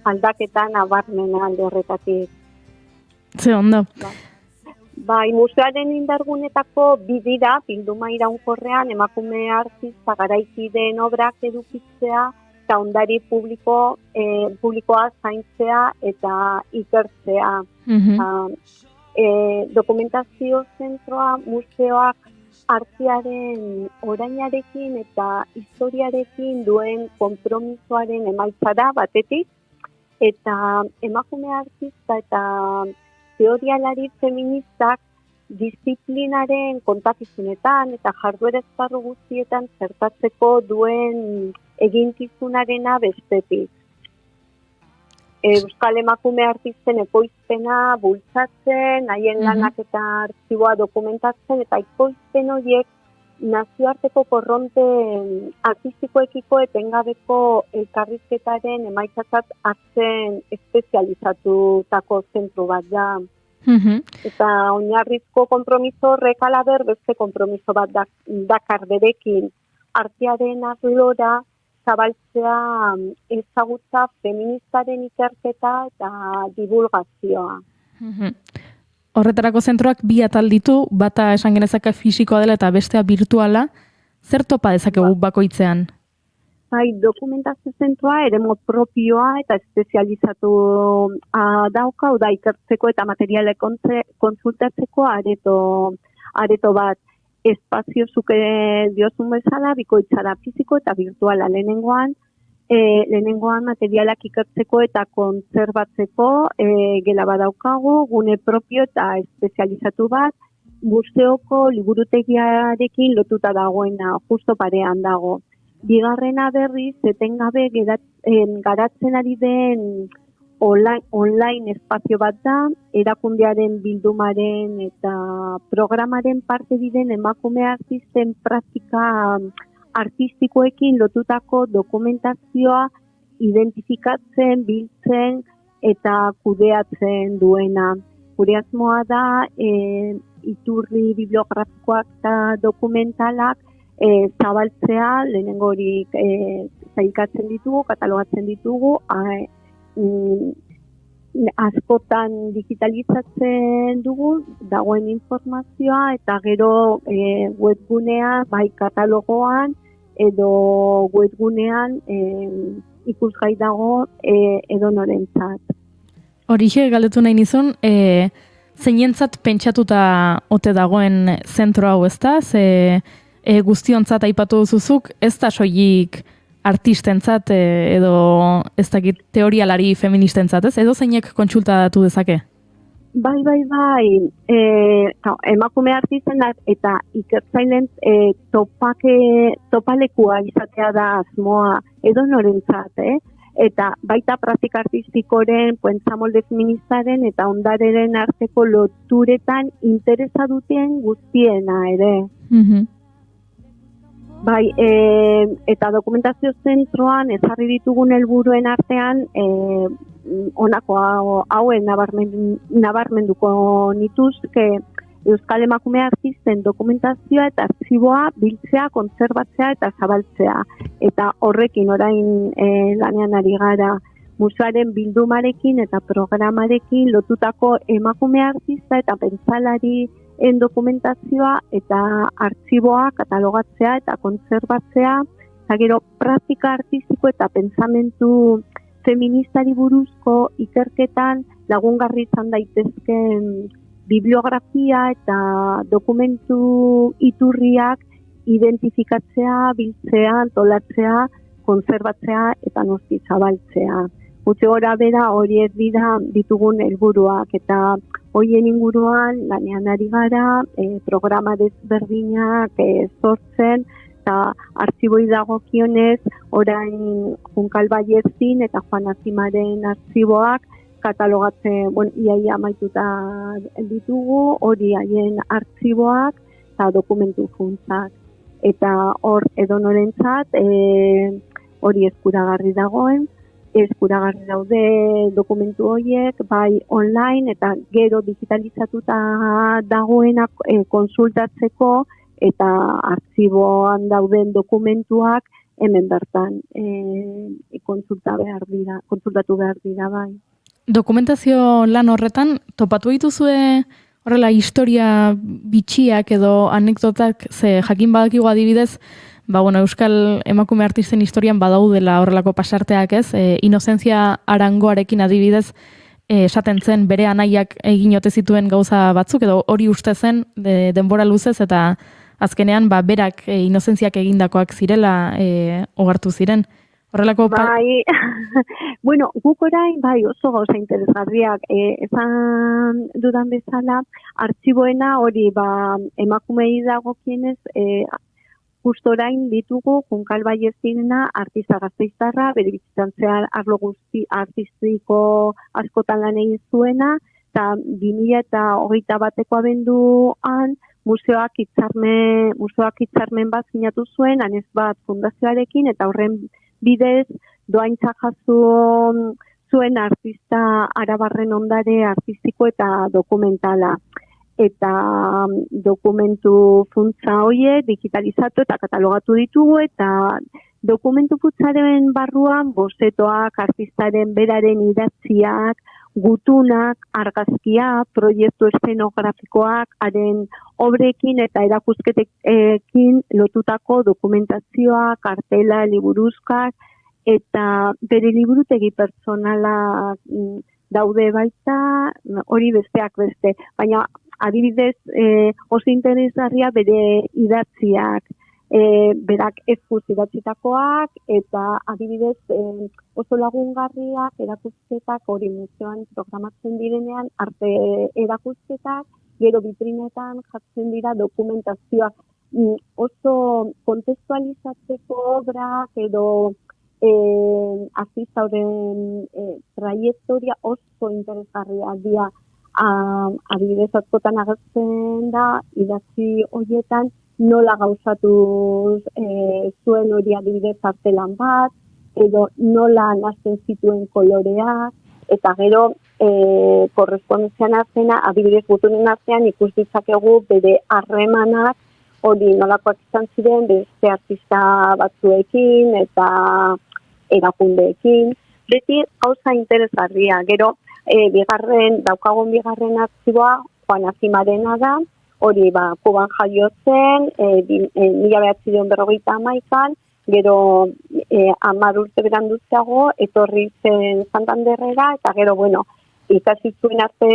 aldaketan nabarmena alde horretatik.
Ze ondo.
Bai, museoaren indargunetako bidira, bilduma iraunkorrean, emakume artista garaikideen obrak edukitzea, eta ondari publikoa zaintzea eta ikertzea. Dokumentazio zentroa museoak artearen orainarekin eta historiarekin duen konpromisoaren emaitza da batetik, eta emakume artista eta teorialari feministak disiplinaren kontakizunetan eta jarduera esparru guztietan zertatzeko duen eginkizunarena bestetik. Euskal emakume artisten ekoizpena bultzatzen, haien lanak eta artxiboa dokumentatzen, eta ekoizpen horiek nazioarteko korronte artistikoekiko etengabeko elkarrizketaren emaitzatzat hartzen espezializatutako zentru bat da. Eta oinarrizko konpromiso horrek alaber beste konpromiso bat dakar berekin artearen arlora zabaltzea ezagutza feministaren ikerketa eta divulgazioa.
Horretarako zentroak bi atal ditu, bata esan genezake fisikoa dela eta bestea virtuala. Zer topa dezakegu bakoitzean?
Bai, dokumentazio zentroa eremu propioa eta espezializatu dauka, da ikertzeko eta materiale konsultatzeko areto bat. Espazio zuke diozun bezala, bikoitzara fisiko eta virtuala. Lehenengoan materialak ikertzeko eta kontserbatzeko gela badaukagu, gune propio eta espezializatu bat, museoko liburutegiarekin lotuta dagoena, justo parean dago. Bigarrena berriz, etengabe garatzen ari den online espazio bat da, erakundearen bildumaren eta programaren parte diren emakume artisten praktika artistikoekin lotutako dokumentazioa identifikatzen, biltzen eta kudeatzen duena. Gure asmoa da iturri bibliografikoak eta dokumentalak zabaltzea, lehenengo hori zailkatzen ditugu, katalogatzen ditugu, askotan digitalizatzen dugu, dagoen informazioa, eta gero webgunea, bai katalogoan, edo webgunean ikusgai dago edo norentzat.
Horixe galdetu nahi nizun, zeinentzat pentsatuta ote dagoen zentro hau, ezta? Guztiontzat aipatu duzuzuk, ez da soilik artistentzat edo ez dakit teorialari feministentzat, ez? Edo zeinek kontsultatu dezake?
Bai. Emakume artistenak eta ikertzaileen topalekua izatea da asmoa edonorentzat, Eta baita praktika artistikoren, pentsamolde feministaren eta ondareren arteko loturetan interesa duten guztiena ere. Bai, eta dokumentazio zentroan ezarri ditugun helburuen artean honako hauen nabarmenduko nituzke Euskal Emakume Artisten dokumentazioa eta artxiboa biltzea, kontserbatzea eta zabaltzea. Eta horrekin orain lanean ari gara museoaren bildumarekin eta programarekin lotutako emakume artista eta pentsalarien dokumentazioa eta artxiboa katalogatzea eta kontserbatzea, eta gero praktika artistiko eta pentsamentu feministari buruzko ikerketan lagungarri izan daitezken bibliografia eta dokumentu iturriak identifikatzea, biltzea, antolatzea, kontserbatzea eta noski zabaltzea. Gutxi gora bera horiek dira ditugun helburuak eta horien inguruan lanean ari gara, programa desberdinak sortzen eta artxiboi dagokionez orain Junkal Ballestin eta Juan Azimaren artxiboak katalogatzen, iaia amaituta ditugu, hori haien artxiboak eta dokumentu funtsak. Eta hor edonorentzat hori eskuragarri dagoen, eskuragarri daude dokumentu horiek, bai online eta gero digitalizatuta dagoenak konsultatzeko eta artxiboan dauden dokumentuak hemen bertan konsultatu behar dira bai.
Dokumentazio lan horretan, topatu dituzue horrela historia bitxiak edo anekdotak, ze jakin badakigu adibidez, Euskal Emakume Artisten historian badaudela horrelako pasarteak ez, Inozentzia Arangoarekin adibidez, esaten zen bere anaiak egin ote zituen gauza batzuk, edo hori uste zen denbora luzez, eta azkenean berak Inozentziak egindakoak zirela ohartu ziren. Horrelako
bai, guk orain oso gauza interesgarriak esan dudan bezala, artxiboena hori emakumei dagokienez justo orain ditugu Junkal Ballestinena artista gazteiztarra, bere bizitzan zehar arlo guzti artistiko askotan lan egin zuena, eta 2021 abenduan museoak hitzarmen bat sinatu zuen, Anez Bat fundazioarekin, eta horren bidez doaintza jaso zuen artista arabarren ondare artistiko eta dokumentala. Eta dokumentu funtsa hoie digitalizatu eta katalogatu ditugu, eta dokumentu funtsaren barruan bozetoak, artistaren beraren idatziak, gutunak, argazkia, proiektu eszenografikoak, haren obrekin eta erakusketekin lotutako dokumentazioa, kartela, liburuzkak, eta bere liburutegi pertsonala daude baita, hori besteak beste. Baina adibidez oso interesgarria bere idatziak, berak eskuz idatzitakoak, eta adibidez oso lagungarriak erakusketak hori museoan programatzen direnean, arte erakusketak, gero vitrinetan jartzen dira dokumentazioak, oso kontestualizatzeko obrak edo artista horren traiektoria oso interesgarriak dira. Adibidez askotan agertzen da idatzi horietan nola gauzatu zuen hori adibidez artelan bat, edo nola nazten zituen koloreak, eta gero korrespondentzian artena, adibidez gutunen artean ikus ditzakegu bere harremanak hori nolakoak izan ziren beste artista batzuekin eta erakundeekin. Beti gauza interesgarria, gero daukagun bigarren artxiboa Juan Azimarena da, hori Kuban jaio zen, 1951, gero 10 urte berandutzeago, etorri zen Santanderrera, eta gero, ikasi zuen arte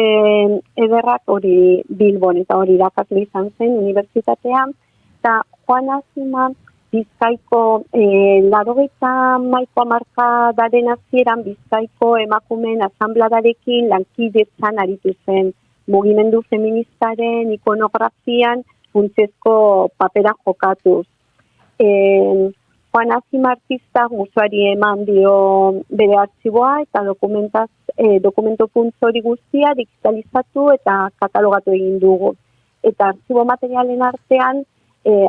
ederrak hori Bilbon, eta hori irakasle izan zen unibertsitatean, eta Juan Azima Bizkaiko, 80ko hamarkadaren hasieran Bizkaiko emakumeen asanbladarekin lankidetzan aritu zen. mugimendu feministaren ikonografian funtsezko papera jokatuz. Juan Azim artistak museoari eman dio bere artxiboa eta dokumento puntz hori guztia digitalizatu eta katalogatu egin dugu. Eta artxibo materialen artean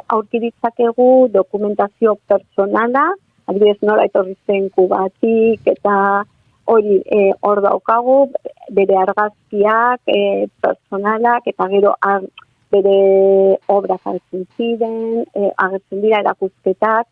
aurki ditzakegu dokumentazio personala, adibidez nola etorri zen Kubatik eta hori hor daukagu bere argazkiak personalak eta gero bere obrak agertzen ziren, agertzen dira erakusketak,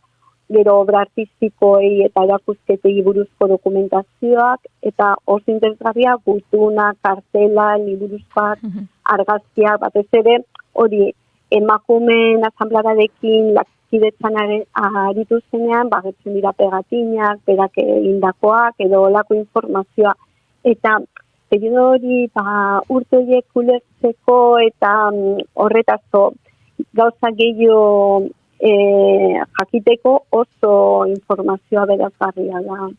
gero obra artistikoei eta erakusketei buruzko dokumentazioak, eta oso interesgarria gutuna, kartela, liburuzkoak, argazkiak, batez ere, hori emakumeen asanbladarekin lakidetzan aritu zenean, bagertzen dira pegatinak, berak egindakoak, edo olako informazioa, eta periodo hori urte horiek ulertzeko eta horretazo gauza gehiago jakiteko oso informazioa berazgarria da.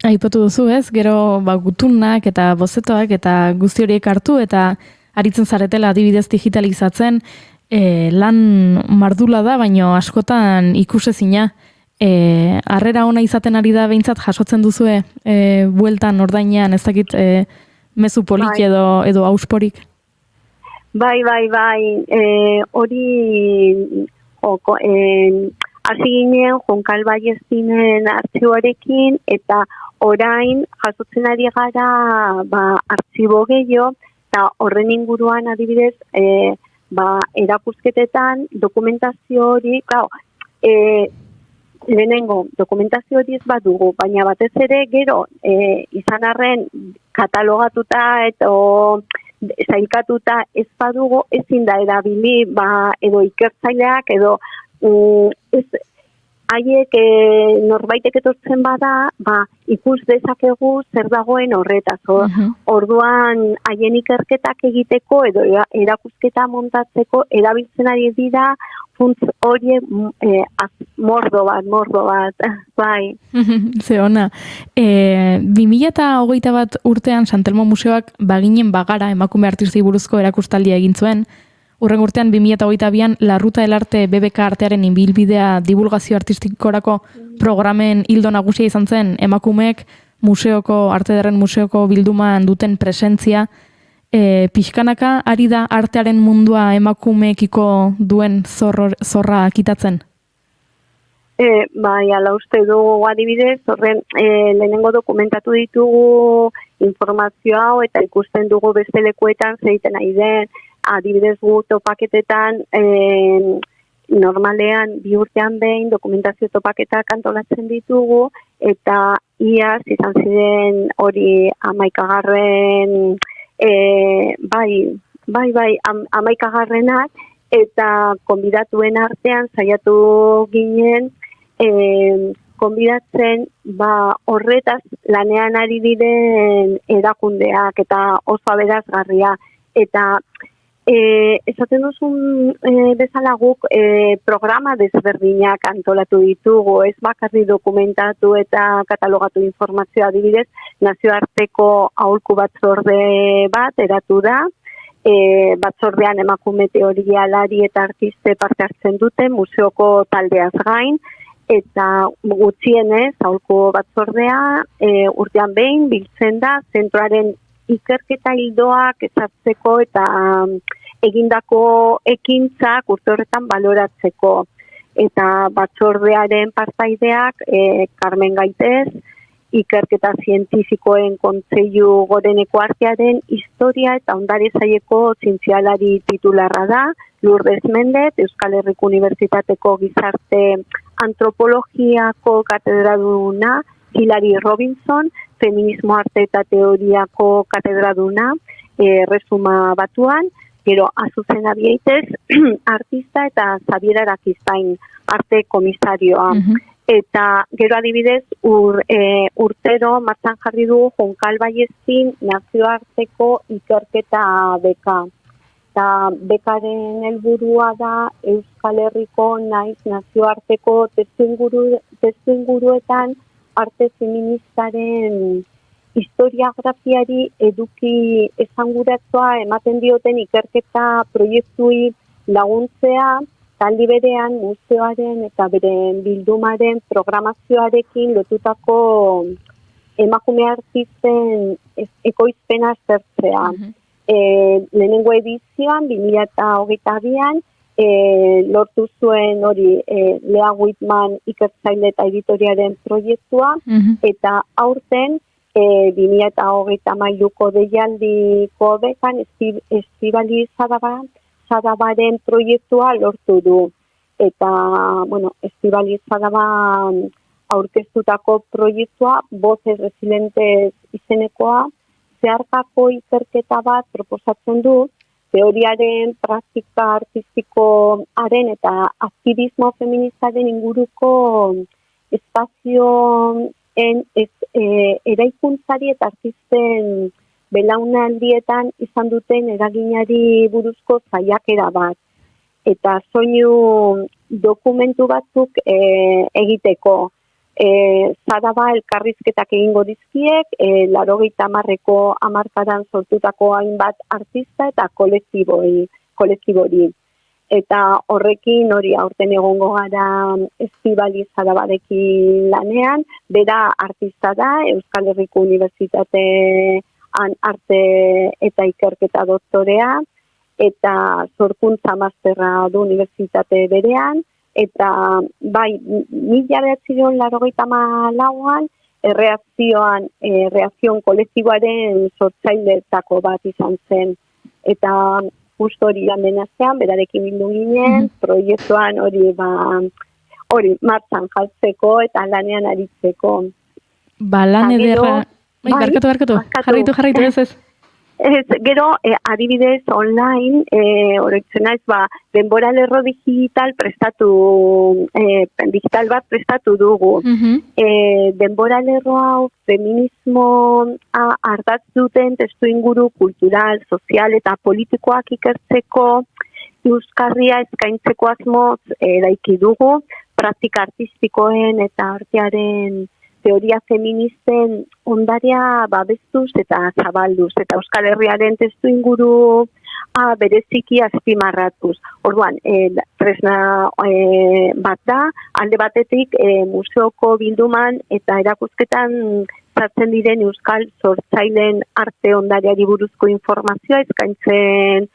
Aipatu duzu ez, gero gutunak eta bozetoak eta guzti horiek hartu eta aritzen zaretela adibidez digitalizatzen lan mardula da, baino askotan ikusezina. Harrera ona izaten ari da behintzat jasotzen duzue bueltan ordainean ez dakit mezu polik edo ausporik?
Bai, hori hasi ginen Jonkal Ballestinen artxiboarekin eta orain jasotzen ari gara artxibo gehiago eta horren inguruan adibidez erakusketetan dokumentazio hori, lehenengo, dokumentazio hori ez badugu, baina batez ere gero izan arren katalogatuta eta zailkatuta ez badugu ezin da erabili edo ikertzaileak edo haiek norbaitek etortzen bada ikus dezakegu zer dagoen horretaz. Orduan haien ikerketak egiteko edo erakusketa montatzeko erabiltzen ari dira funtz horiek mordo bat, bai.
Ze ona. 2021 urtean Santelmo Museoak baginen bagara emakume artistei buruzko erakustaldia egin zuen. Urren urtean 2022an La Ruta del Arte BBK artearen inbilbidea divulgazio artistikorako programen hildo nagusia izan zen emakumeek Arte Ederren Museoko bilduman duten presentzia. Pixkanaka ari da artearen mundua emakumeekiko duen zorra kitatzen?
Bai, ala uste dugu adibidez, horren lehenengo dokumentatu ditugu informazio hau eta ikusten dugu beste lekuetan zeiten nahi den, adibidez gu topaketetan normalean 2 urtean behin dokumentazio topaketak antolatzen ditugu eta iaz izan ziren hori 11garren amaikagarrenak eta konbidatuen artean saiatu ginen konbidatzen horretaz lanean ari diren erakundeak eta oso aberasgarria eta esaten duzun bezala guk programa desberdinak antolatu ditugu, ez bakarri dokumentatu eta katalogatu informazioa adibidez, nazioarteko aholku batzorde bat eratu da, batzordean emakume teorialari eta artiste parte hartzen dute, museoko taldeaz gain, eta gutxienez aholku batzordea urtean behin biltzen da, zentroaren ikerketa hildoak ezartzeko eta egindako ekintzak urte horretan baloratzeko. Eta batzordearen partaideak Carmen Gaitez, ikerketa zientifikoen kontseilu goreneko artearen historia eta ondare saileko zientzialari titularra da, Lourdes Mendez, Euskal Herriko Unibertsitateko gizarte antropologiako katedraduna, Hilary Robinson, feminismo arte eta teoriako katedraduna, Erresuma Batuan, gero Azucena Biaitez, artista eta Xabier Arakiztain, arte komisarioa. Eta gero adibidez urtero martxan jarri du Jonkal Ballestin nazioarteko ikerketa beka. Eta bekaren helburua da Euskal Herriko naiz nazioarteko testuinguruetan arte feministaren historiografiari eduki esanguratsua ematen dioten ikerketa proiektui laguntzea, taldi berean museoaren eta beren bildumaren programazioarekin lotutako emakume artisten ekoizpena zertzea. Lehenengo edizioan, 2022an, lortu zuen hori Lea Whitman ikertzaile eta editoriaren proiektua, eta aurten 2023ko deialdiko bekan Estibali Sadabaren proiektua lortu du. Eta, Estibali Sadaba aurkeztutako proiektua, Voces Resilientes izenekoa, zeharkako ikerketa bat proposatzen du, teoriaren, praktika artistikoaren eta aktivismo feministaren inguruko espazioen eraikuntzari eta artisten belaunaldietan izan duten eraginari buruzko saiakera bat. Eta soinu dokumentu batzuk egiteko. Sadaba elkarrizketak egingo dizkiek, 80ko hamarkadan sortutako hainbat artista eta kolektibori. Eta horrekin hori aurten egongo gara Estibali Sadabarekin lanean, bera artista da, Euskal Herriko Unibertsitatean arte eta ikerketa doktorea, eta sorkuntza masterra du unibertsitate berean, eta bai, 1984an erreakzion kolektiboaren sortzaileetako bat izan zen. Eta justo hori landenazean, berarekin bildu ginen, proiektuan hori martxan jartzeko eta lanean aritzeko.
Lan ederra... Barkatu, jarraitu ez.
Gero, adibidez, online, oroitzen naiz, denbora lerro digital bat prestatu dugu. Denbora lerro hau feminismo ardatz duten testu inguru kultural, sozial eta politikoak ikertzeko euskarria eskaintzeko asmoz eraiki dugu, praktika artistikoen eta artearen teoria feministen ondarea babestuz eta zabalduz, eta Euskal Herriaren testu inguru bereziki azpimarratuz. Orduan, tresna bat da, alde batetik museoko bilduman eta erakusketan sartzen diren Euskal sortzaileen arte ondariari buruzko informazioa eskaintzen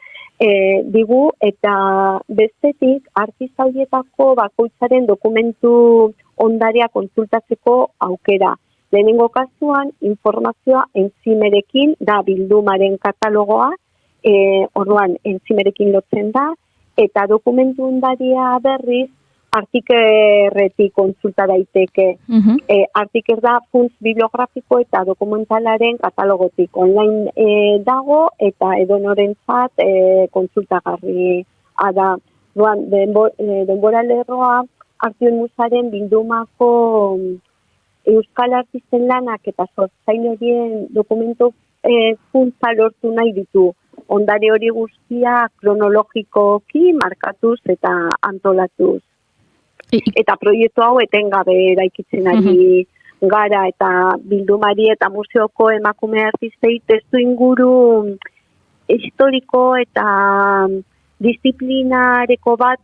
digu, eta bestetik artista horietako bakoitzaren dokumentu ondarea kontsultatzeko aukera. Lehenengo kasuan, informazioa entzimerekin da bildumaren katalogoa, orduan entzimerekin lotzen da, eta dokumentu ondaria berriz Artikerretik kontsulta daiteke. Artiker da funts bibliografiko eta dokumentalaren katalogotik online dago, eta edonorentzat kontsultagarri da. Denbora lerroa Artioen Musaren bildumako euskal artisten lanak eta sortzaile horien dokumento funtsa lortu nahi ditu. Ondare hori guztia kronologikoki markatuz eta antolatuz. Eta proiektu hau etengabe eraikitzen ari gara, eta bildumari eta museoko emakume artistei testu inguru historiko eta disiplinareko bat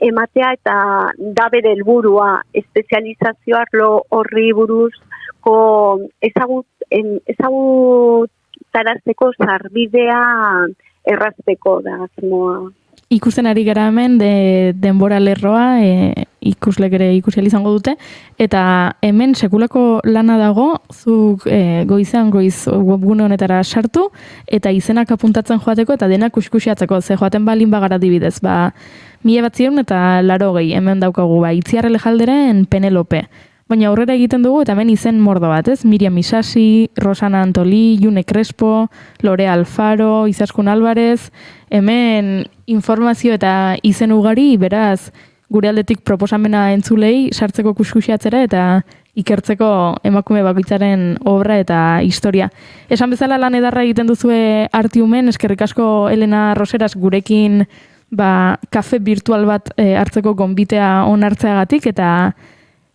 ematea, eta da bere helburua espezializazio arlo horri buruzko ezagutarazteko sarbidea errazteko da asmoa.
Ikusten ari gara hemen denbora lerroa, ikuslek ere ikusi izango dute, eta hemen sekulako lana dago, zuk goizean webgune honetara sartu, eta izenak apuntatzen joateko, eta denak kuskusiatzeko, ze joaten balin bagara dibidez, 1980 hemen daukagu, Itziar Elejalderen Penelope. Baina aurrera egiten dugu, eta hemen izen mordo bat, ez? Miriam Isasi, Rosana Antoli, June Crespo, Lorea Alfaro, Izaskun Álvarez, hemen informazio eta izen ugari, beraz, gure aldetik proposamena entzulei, sartzeko kuskusiatzera eta ikertzeko emakume bakoitzaren obra eta historia. Esan bezala lan edarra egiten duzue Artiumen, eskerrik asko Elena Roseras gurekin kafe virtual bat hartzeko gonbitea onartzeagatik, eta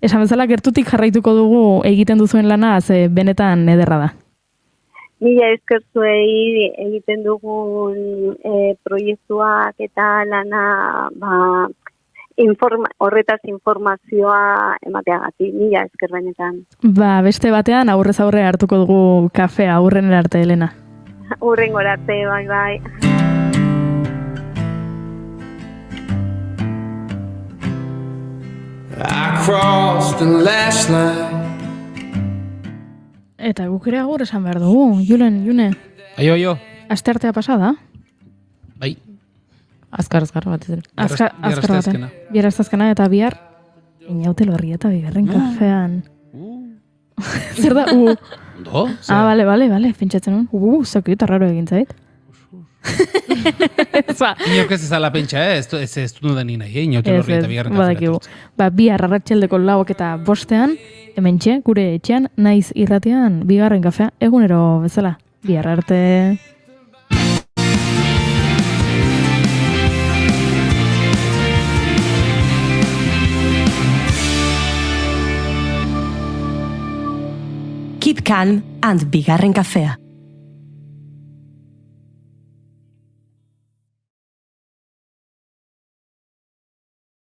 esan bezala gertutik jarraituko dugu egiten duzuen lana, ze benetan ederra da.
Mila esker zuei egiten dugun proiektuak eta lana horretaz informazioa emateagatik. Mila esker benetan.
Beste batean aurrez aurre hartuko dugu kafea, aurrenera arte, Elena.
Hurrengora arte, bai.
I crossed the last line.
Eta guk ere agur esan behar dugu, June.
Aio.
Asteartea pasada?
Bai.
Azkar bat ez.
Azkar batean. Bihar azkazkena eta bihar inaute lorri eta bigarren kafean. Zer da?
Ondo?
Bale, pentsatzen nuen. Zakit, arraro egin zait.
Inok ez ezala pentsa, ez du da nina, inaute lorri eta bigarren kafean.
Bihar arratsaldeko 4 eta 5 hementxe, gure etxean, naiz irratian, bigarren kafea, egunero bezala. Bihar arte...
Keep calm and bigarren kafea.